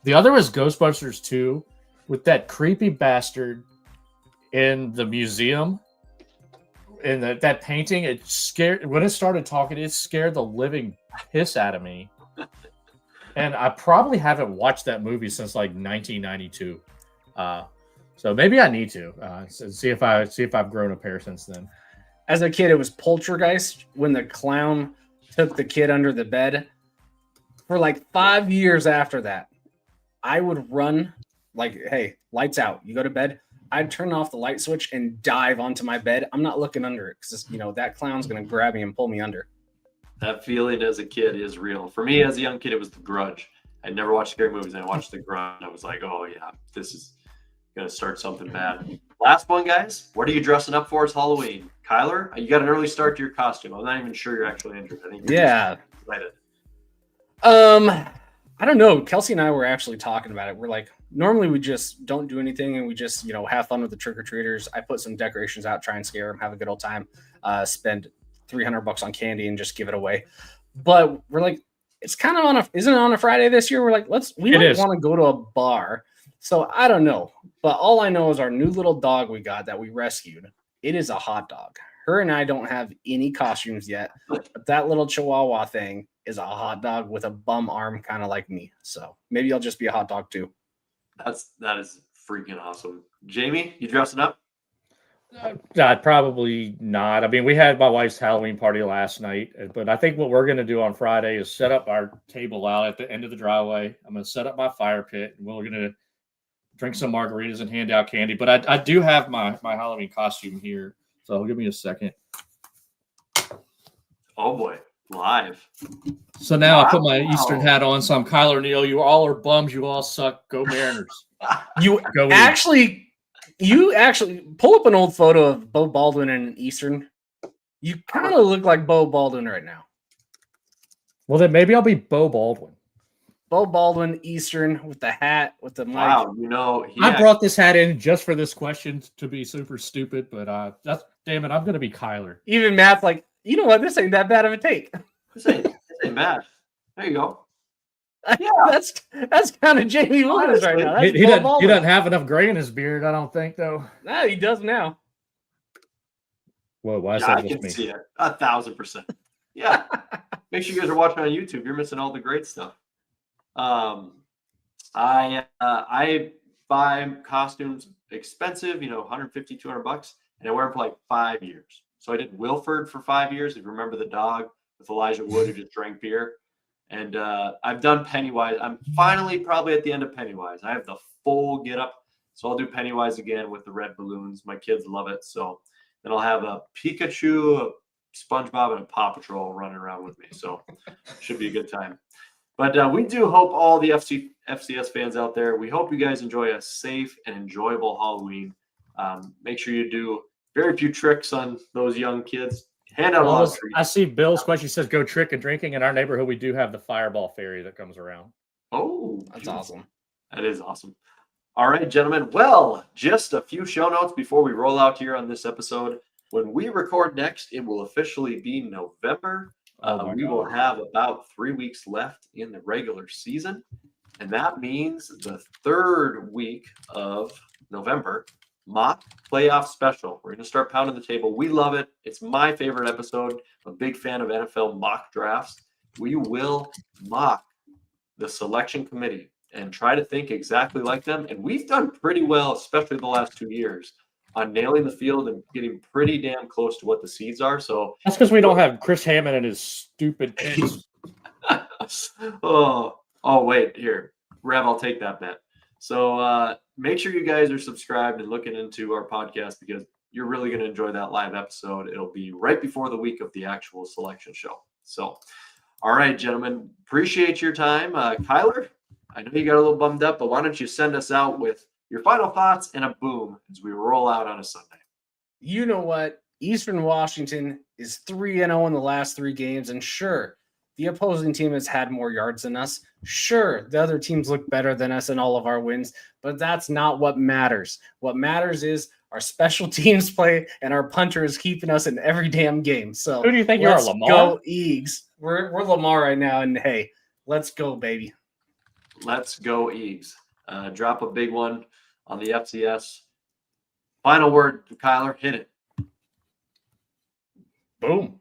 The other was Ghostbusters 2 with that creepy bastard in the museum. And that painting, it scared, when it started talking, it scared the living piss out of me. And I probably haven't watched that movie since 1992. So maybe I need to see if I've grown a pair since then. As a kid, it was Poltergeist when the clown took the kid under the bed. For 5 years after that, I would run hey, lights out. You go to bed. I'd turn off the light switch and dive onto my bed. I'm not looking under it because that clown's gonna grab me and pull me under. That feeling as a kid is real. For me, as a young kid, it was The Grudge. I never watched scary movies, and I watched The Grudge. I was like, oh yeah, this is gonna start something bad. Last one, guys. What are you dressing up for? It's Halloween. Kyler, you got an early start to your costume. I'm not even sure you're actually injured. I think you're excited. I don't know. Kelsey and I were actually talking about it. We're normally we just don't do anything and we just, have fun with the trick-or-treaters. I put some decorations out, try and scare them, have a good old time, spend $300 on candy and just give it away. But we're it's kind of isn't it on a Friday this year? We're we might want to go to a bar. So I don't know. But all I know is our new little dog we got that we rescued. It is a hot dog. Her and I don't have any costumes yet, but that little Chihuahua thing is a hot dog with a bum arm, kind of like me. So maybe I'll just be a hot dog too. That is freaking awesome. Jamie, you dressing up? Probably not. I mean, we had my wife's Halloween party last night, but I think what we're going to do on Friday is set up our table out at the end of the driveway. I'm going to set up my fire pit, and we're going to drink some margaritas and hand out candy. But I do have my Halloween costume here, so give me a second. Oh boy, live. So now I put my Eastern hat on, so I'm Kyler Neal. You all are bums. You all suck. Go Mariners. You actually pull up an old photo of Bo Baldwin in an Eastern. You kind of look like Bo Baldwin right now. Well, then maybe I'll be Bo Baldwin. Bo Baldwin, Eastern, with the hat, with the mic. Wow, I brought this hat in just for this question to be super stupid, but damn it, I'm going to be Kyler. Even Matt's like, you know what? This ain't that bad of a take. This ain't bad. There you go. Yeah. That's kind of Jamie Williams right now. That's He Bob doesn't Alden. have enough gray in his beard, I don't think, though. No, he does now. Whoa, why is Yeah, that I just can me? see it 1,000%. Yeah. Make sure you guys are watching on YouTube. You're missing all the great stuff. I buy costumes expensive, $150, $200, and I wear them for like 5 years. So I did Wilford for 5 years. If you remember the dog with Elijah Wood who just drank beer. And I've done Pennywise. I'm finally probably at the end of Pennywise. I have the full get up. So I'll do Pennywise again with the red balloons. My kids love it. So then I'll have a Pikachu, a SpongeBob, and a Paw Patrol running around with me. So should be a good time. But we do hope all the FCS fans out there, we hope you guys enjoy a safe and enjoyable Halloween. Make sure you do very few tricks on those young kids. Hand out a lot of treats. I see Bill's question says go trick and drinking. In our neighborhood, we do have the fireball fairy that comes around. Oh, That's awesome. That is awesome. All right, gentlemen. Well, just a few show notes before we roll out here on this episode. When we record next, it will officially be November. We will have about 3 weeks left in the regular season. And that means the third week of November, mock playoff special. We're going to start pounding the table. We love it. It's my favorite episode. I'm a big fan of NFL mock drafts. We will mock the selection committee and try to think exactly like them. And we've done pretty well, especially the last 2 years, on nailing the field and getting pretty damn close to what the seeds are. So that's because we don't have Chris Hammond and his stupid picks. oh, wait, here. Rev, I'll take that bet. So make sure you guys are subscribed and looking into our podcast because you're really going to enjoy that live episode. It'll be right before the week of the actual selection show. So, all right, gentlemen, appreciate your time. Kyler, I know you got a little bummed up, but why don't you send us out with your final thoughts and a boom as we roll out on a Sunday. You know what? Eastern Washington is 3-0 in the last 3 games. And sure, the opposing team has had more yards than us. Sure, the other teams look better than us in all of our wins, but that's not what matters. What matters is our special teams play and our punter is keeping us in every damn game. So who do you think you are, Lamar? Go Eags. We're Lamar right now, and hey, let's go, baby. Let's go, Eags. Drop a big one on the FCS. Final word, Kyler, hit it. Boom.